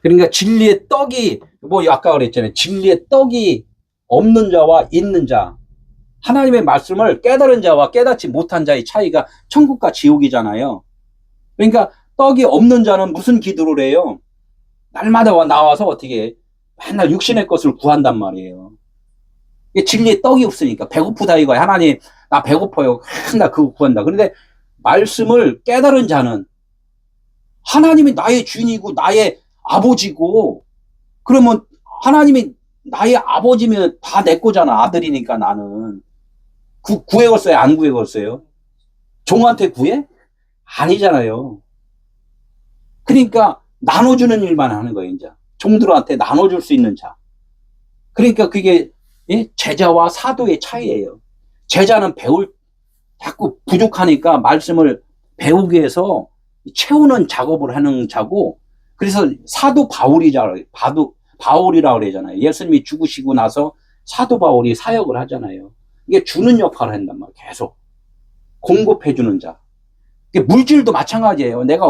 그러니까 진리의 떡이 아까 그랬잖아요. 진리의 떡이 없는 자와 있는 자, 하나님의 말씀을 깨달은 자와 깨닫지 못한 자의 차이가 천국과 지옥이잖아요. 그러니까 떡이 없는 자는 무슨 기도를 해요? 날마다 나와서 어떻게 해? 맨날 육신의 것을 구한단 말이에요. 진리의 떡이 없으니까 배고프다 이거야. 하나님 나 배고파요. 나 그거 구한다. 그런데 말씀을 깨달은 자는 하나님이 나의 주인이고 나의 아버지고 그러면 하나님이 나의 아버지면 다 내 거잖아. 아들이니까 나는. 구해갔어요? 안 구해갔어요? 종한테 구해? 아니잖아요. 그러니까 나눠주는 일만 하는 거예요. 이제 종들한테 나눠줄 수 있는 자. 그러니까 그게 제자와 사도의 차이예요. 제자는 자꾸 부족하니까 말씀을 배우기 위해서 채우는 작업을 하는 자고, 그래서 사도 바울이라고 그러잖아요. 예수님이 죽으시고 나서 사도 바울이 사역을 하잖아요. 이게 주는 역할을 한단 말이에요. 계속 공급해주는 자. 물질도 마찬가지예요. 내가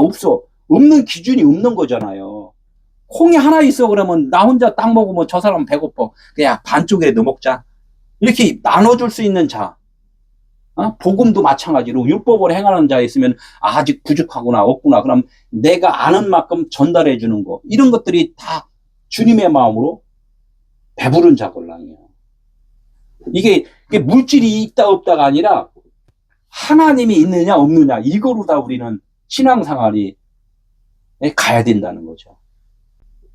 없는 기준이 없는 거잖아요. 콩이 하나 있어 그러면 나 혼자 딱 먹으면 저 사람은 배고파. 그냥 반쪽이라도 먹자. 이렇게 나눠줄 수 있는 자. 복음도 마찬가지로 율법을 행하는 자 있으면 아직 부족하구나 없구나. 그럼 내가 아는 만큼 전달해 주는 거. 이런 것들이 다 주님의 마음으로 배부른 자걸랑이에요. 이게 물질이 있다 없다가 아니라 하나님이 있느냐 없느냐 이거로 다 우리는 신앙생활이 가야 된다는 거죠.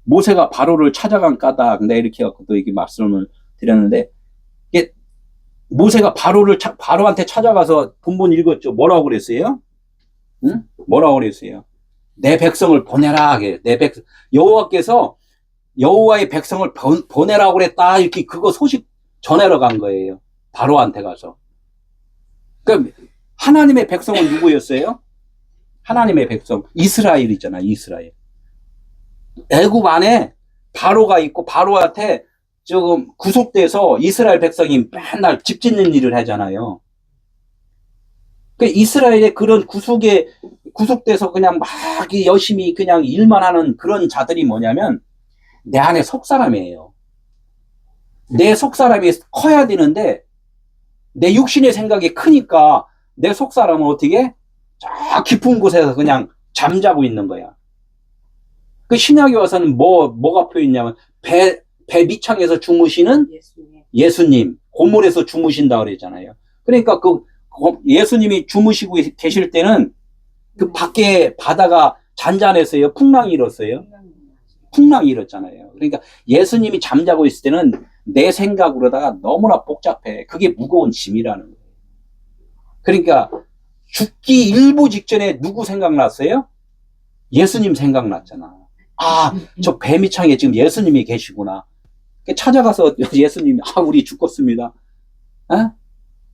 모세가 바로를 찾아간 까닭, 내가 이렇게 해갖고 또 이렇게 말씀을 드렸는데, 이게 모세가 바로한테 찾아가서 본문 읽었죠. 뭐라고 그랬어요? 응? 뭐라고 그랬어요? 내 백성을 보내라. 여호와께서 여호와의 백성을 보내라고 그랬다. 이렇게 그거 소식 전하러 간 거예요. 바로한테 가서. 그러니까 하나님의 백성은 누구였어요? 하나님의 백성. 이스라엘이잖아, 이스라엘. 애굽 안에 바로가 있고 바로한테 조금 구속돼서 이스라엘 백성이 맨날 집 짓는 일을 하잖아요. 그 이스라엘의 그런 구속돼서 그냥 막 열심히 그냥 일만 하는 그런 자들이 뭐냐면 내 안에 속 사람이에요. 내 속 사람이 커야 되는데 내 육신의 생각이 크니까 내 속 사람은 어떻게 저 깊은 곳에서 그냥 잠자고 있는 거야. 그 신약에 와서는 뭐가 표현이냐면 배 밑창에서 주무시는 예수님, 고물에서 주무신다 그랬잖아요. 그러니까 그 예수님이 주무시고 계실 때는 그 밖에 바다가 잔잔했어요. 풍랑이 일었어요. 풍랑이 일었잖아요. 그러니까 예수님이 잠자고 있을 때는 내 생각으로다가 너무나 복잡해. 그게 무거운 짐이라는 거예요. 그러니까 죽기 일부 직전에 누구 생각났어요? 예수님 생각났잖아. 저 배 밑창에 지금 예수님이 계시구나. 찾아가서 예수님이 우리 죽겠습니다.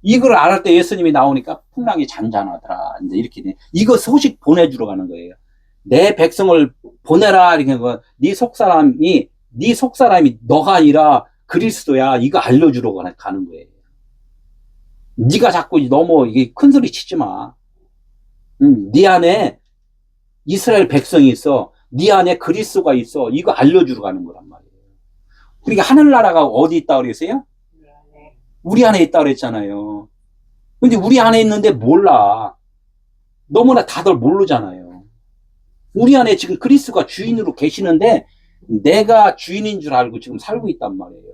이걸 알을 때 예수님이 나오니까 풍랑이 잔잔하더라. 이제 이렇게 돼. 이거 소식 보내주러 가는 거예요. 내 백성을 보내라. 이렇게 네 속사람이 너가 아니라 그리스도야. 이거 알려주러 가는 거예요. 네가 자꾸 너무 이게 큰 소리 치지 마. 네 안에 이스라엘 백성이 있어. 네 안에 그리스도가 있어. 이거 알려주러 가는 거란 말이에요. 그러니까 하늘나라가 어디 있다 그랬어요? 우리 안에 있다 그랬잖아요. 근데 우리 안에 있는데 몰라. 너무나 다들 모르잖아요. 우리 안에 지금 그리스도가 주인으로 계시는데 내가 주인인 줄 알고 지금 살고 있단 말이에요.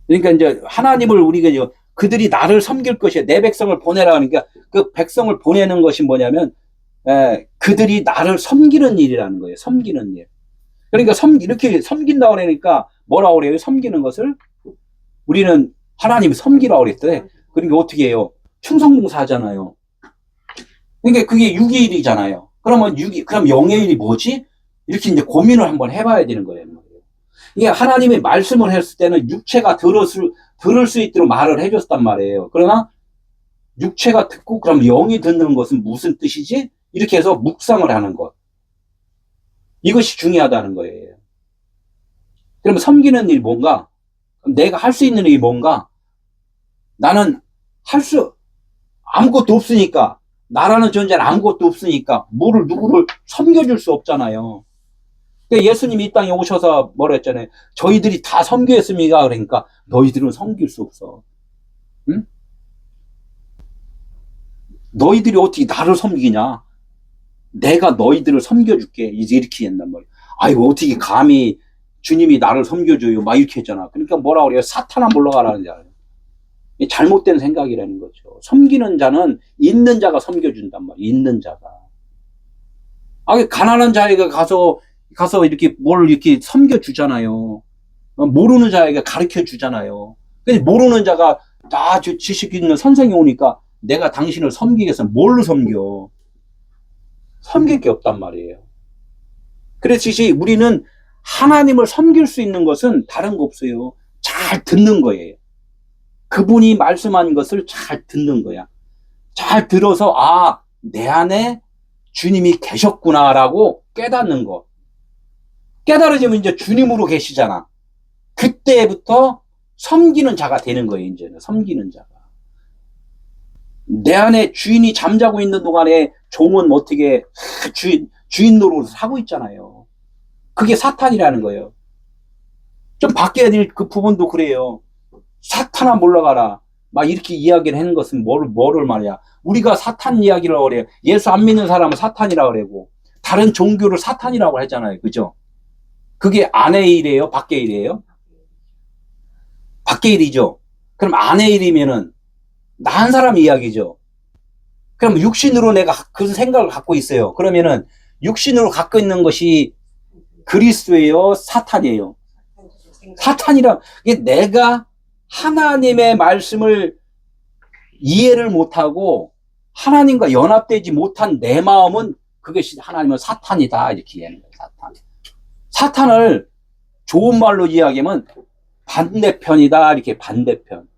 그러니까 이제 하나님을 우리가 이제 그들이 나를 섬길 것이야. 내 백성을 보내라 하니까 그 백성을 보내는 것이 뭐냐면 그들이 나를 섬기는 일이라는 거예요. 섬기는 일. 그러니까 이렇게 섬긴다고 그러니까 뭐라고 그래요? 섬기는 것을 우리는 하나님이 섬기라고 그랬대. 그러니까 어떻게 해요? 충성봉사 하잖아요. 그러니까 그게 6의 일이잖아요. 그러면 그럼 영의 일이 뭐지? 이렇게 이제 고민을 한번 해봐야 되는 거예요. 이게 하나님의 말씀을 했을 때는 육체가 들을 수 있도록 말을 해줬단 말이에요. 그러나 육체가 듣고 그럼 영이 듣는 것은 무슨 뜻이지? 이렇게 해서 묵상을 하는 것. 이것이 중요하다는 거예요. 그러면 섬기는 일이 뭔가? 내가 할 수 있는 일이 뭔가? 나는 아무것도 없으니까, 나라는 존재는 아무것도 없으니까, 누구를 섬겨줄 수 없잖아요. 그러니까 예수님이 이 땅에 오셔서 뭐라 했잖아요. 저희들이 다 섬겼습니까? 그러니까, 너희들은 섬길 수 없어. 응? 너희들이 어떻게 나를 섬기냐? 내가 너희들을 섬겨줄게. 이제 이렇게 했단 말이에요. 아이고, 어떻게 감히 주님이 나를 섬겨줘요. 막 이렇게 했잖아. 그러니까 뭐라 그래요? 사탄아 물러가라는 자. 잘못된 생각이라는 거죠. 섬기는 자는 있는 자가 섬겨준단 말이에요. 있는 자가. 가난한 자에게 가서 이렇게 뭘 이렇게 섬겨주잖아요. 모르는 자에게 가르쳐 주잖아요. 근데 모르는 자가 다 지식 있는 선생이 오니까 내가 당신을 섬기기 위해서 뭘로 섬겨? 섬길 게 없단 말이에요. 그래서 우리는 하나님을 섬길 수 있는 것은 다른 거 없어요. 잘 듣는 거예요. 그분이 말씀한 것을 잘 듣는 거야. 잘 들어서 내 안에 주님이 계셨구나라고 깨닫는 거. 깨달아지면 이제 주님으로 계시잖아. 그때부터 섬기는 자가 되는 거예요. 이제는 섬기는 자가. 내 안에 주인이 잠자고 있는 동안에 종은 어떻게 주인 노릇을 하고 있잖아요. 그게 사탄이라는 거예요. 좀 바뀌어야 될 그 부분도 그래요. 사탄아 물러가라. 막 이렇게 이야기를 하는 것은 뭐를 말이야. 우리가 사탄 이야기를 그래요. 예수 안 믿는 사람은 사탄이라고 그러고 다른 종교를 사탄이라고 하잖아요. 그죠? 그게 안의 일이에요? 밖의 일이에요? 밖의 일이죠. 그럼 안의 일이면은 나 한 사람 이야기죠. 그럼 육신으로 내가 그 생각을 갖고 있어요. 그러면은 육신으로 갖고 있는 것이 그리스도예요? 사탄이에요? 사탄이라 이게 내가 하나님의 말씀을 이해를 못하고 하나님과 연합되지 못한 내 마음은 그것이 하나님은 사탄이다 이렇게 이해하는 거예요. 사탄을 좋은 말로 이야기하면 반대편이다 이렇게 반대편.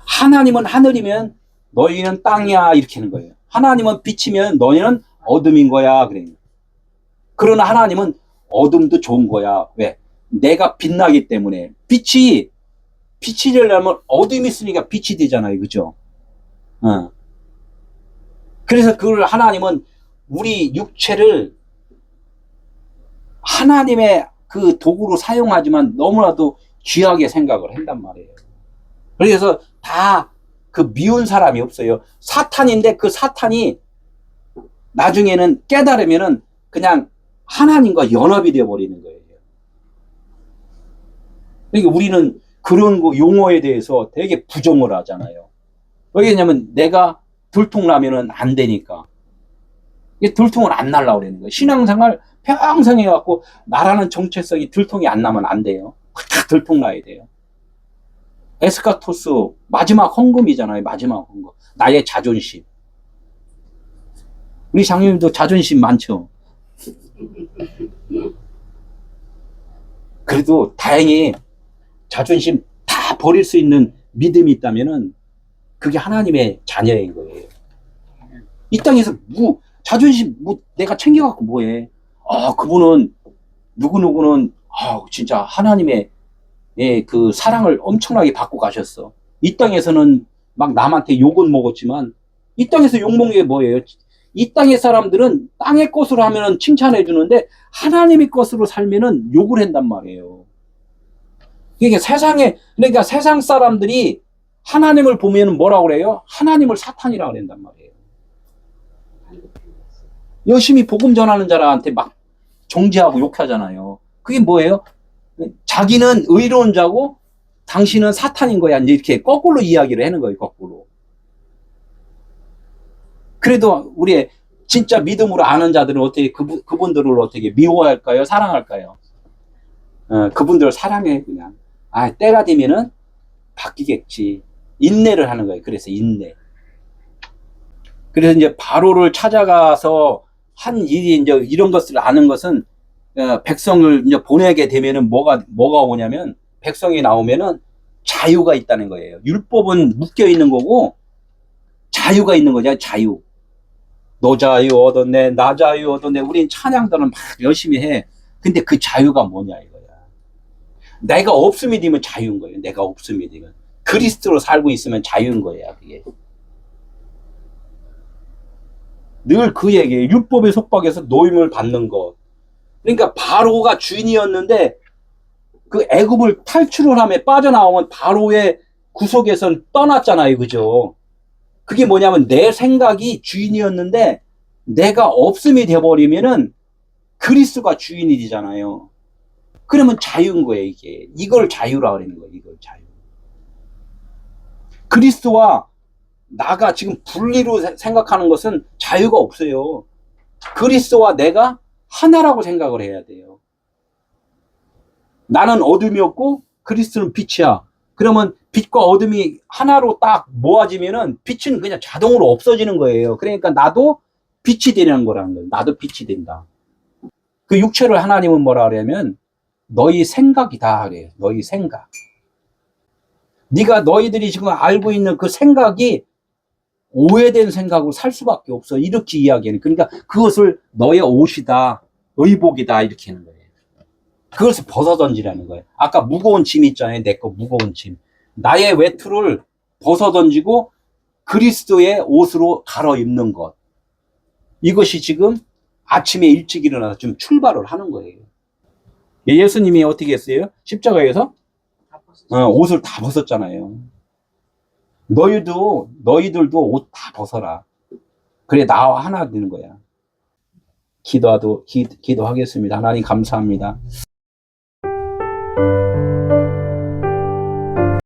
하나님은 하늘이면 너희는 땅이야 이렇게 하는 거예요. 하나님은 빛이면 너희는 어둠인 거야 그래요. 그러나 하나님은 어둠도 좋은 거야. 왜? 내가 빛나기 때문에. 빛이 되려면 어둠이 있으니까 빛이 되잖아요. 그죠? 그래서 그걸 하나님은 우리 육체를 하나님의 그 도구로 사용하지만 너무나도 귀하게 생각을 한단 말이에요. 그래서 다 그 미운 사람이 없어요. 사탄인데 그 사탄이 나중에는 깨달으면은 그냥 하나님과 연합이 되어버리는 거예요. 그러니까 우리는 그런 용어에 대해서 되게 부정을 하잖아요. 왜냐면 내가 들통나면은 안 되니까. 들통을 안 날라고 그러는 거예요. 신앙생활 평생 해갖고 나라는 정체성이 들통이 안 나면 안 돼요. 다 들통나야 돼요. 에스카토스 마지막 헌금이잖아요. 마지막 헌금. 나의 자존심. 우리 장로님도 자존심 많죠. 그래도 다행히 자존심 다 버릴 수 있는 믿음이 있다면은 그게 하나님의 자녀인 거예요. 이 땅에서 자존심 내가 챙겨갖고 뭐해? 그분은 누구는 진짜 하나님의 그 사랑을 엄청나게 받고 가셨어. 이 땅에서는 막 남한테 욕은 먹었지만 이 땅에서 욕먹는 게 뭐예요? 이 땅의 사람들은 땅의 것으로 하면은 칭찬해 주는데 하나님의 것으로 살면은 욕을 한단 말이에요. 그러니까 세상 사람들이 하나님을 보면은 뭐라고 그래요? 하나님을 사탄이라고 그런단 말이에요. 열심히 복음 전하는 자한테 막 정죄하고 욕하잖아요. 그게 뭐예요? 자기는 의로운 자고 당신은 사탄인 거야. 이제 이렇게 거꾸로 이야기를 하는 거예요. 거꾸로. 그래도 우리 진짜 믿음으로 아는 자들은 어떻게 그분들을 어떻게 미워할까요? 사랑할까요? 그분들을 사랑해 그냥. 아, 때가 되면은 바뀌겠지. 인내를 하는 거예요. 그래서 인내. 그래서 이제 바로를 찾아가서 한 일이 이제 이런 것을 아는 것은 백성을 이제 보내게 되면은 뭐가 오냐면 백성이 나오면은 자유가 있다는 거예요. 율법은 묶여 있는 거고 자유가 있는 거죠. 자유. 너 자유 얻었네, 나 자유 얻었네. 우린 찬양들은 막 열심히 해. 근데 그 자유가 뭐냐 이거야. 내가 없음이 되면 자유인 거예요. 내가 없음이 되면 그리스도로 살고 있으면 자유인 거야. 그게. 늘 그 얘기예요. 율법의 속박에서 노임을 받는 것. 그러니까 바로가 주인이었는데 그 애굽을 탈출을 하며 빠져나오면 바로의 구속에선 떠났잖아요. 그죠? 그게 뭐냐면 내 생각이 주인이었는데 내가 없음이 돼버리면은 그리스도가 주인이 되잖아요. 그러면 자유인 거예요. 이걸 자유라 그러는 거예요. 이걸 자유. 그리스도와 나가 지금 분리로 생각하는 것은 자유가 없어요. 그리스도와 내가 하나라고 생각을 해야 돼요. 나는 어둠이었고 그리스도는 빛이야. 그러면 빛과 어둠이 하나로 딱 모아지면은 빛은 그냥 자동으로 없어지는 거예요. 그러니까 나도 빛이 되는 거라는 거예요. 나도 빛이 된다. 그 육체를 하나님은 뭐라 그러냐면 너희 생각이다 그래요. 너희 생각. 네가 너희들이 지금 알고 있는 그 생각이 오해된 생각으로 살 수밖에 없어. 이렇게 이야기하는. 그러니까 그것을 너의 옷이다, 의복이다 이렇게 하는 거예요. 그것을 벗어던지라는 거예요. 아까 무거운 짐 있잖아요. 내 거 무거운 짐. 나의 외투를 벗어던지고 그리스도의 옷으로 갈아입는 것. 이것이 지금 아침에 일찍 일어나서 좀 출발을 하는 거예요. 예수님이 어떻게 했어요? 십자가에서 옷을 다 벗었잖아요. 너희들도 옷 다 벗어라. 그래 나와 하나 되는 거야. 기도하겠습니다. 하나님 감사합니다.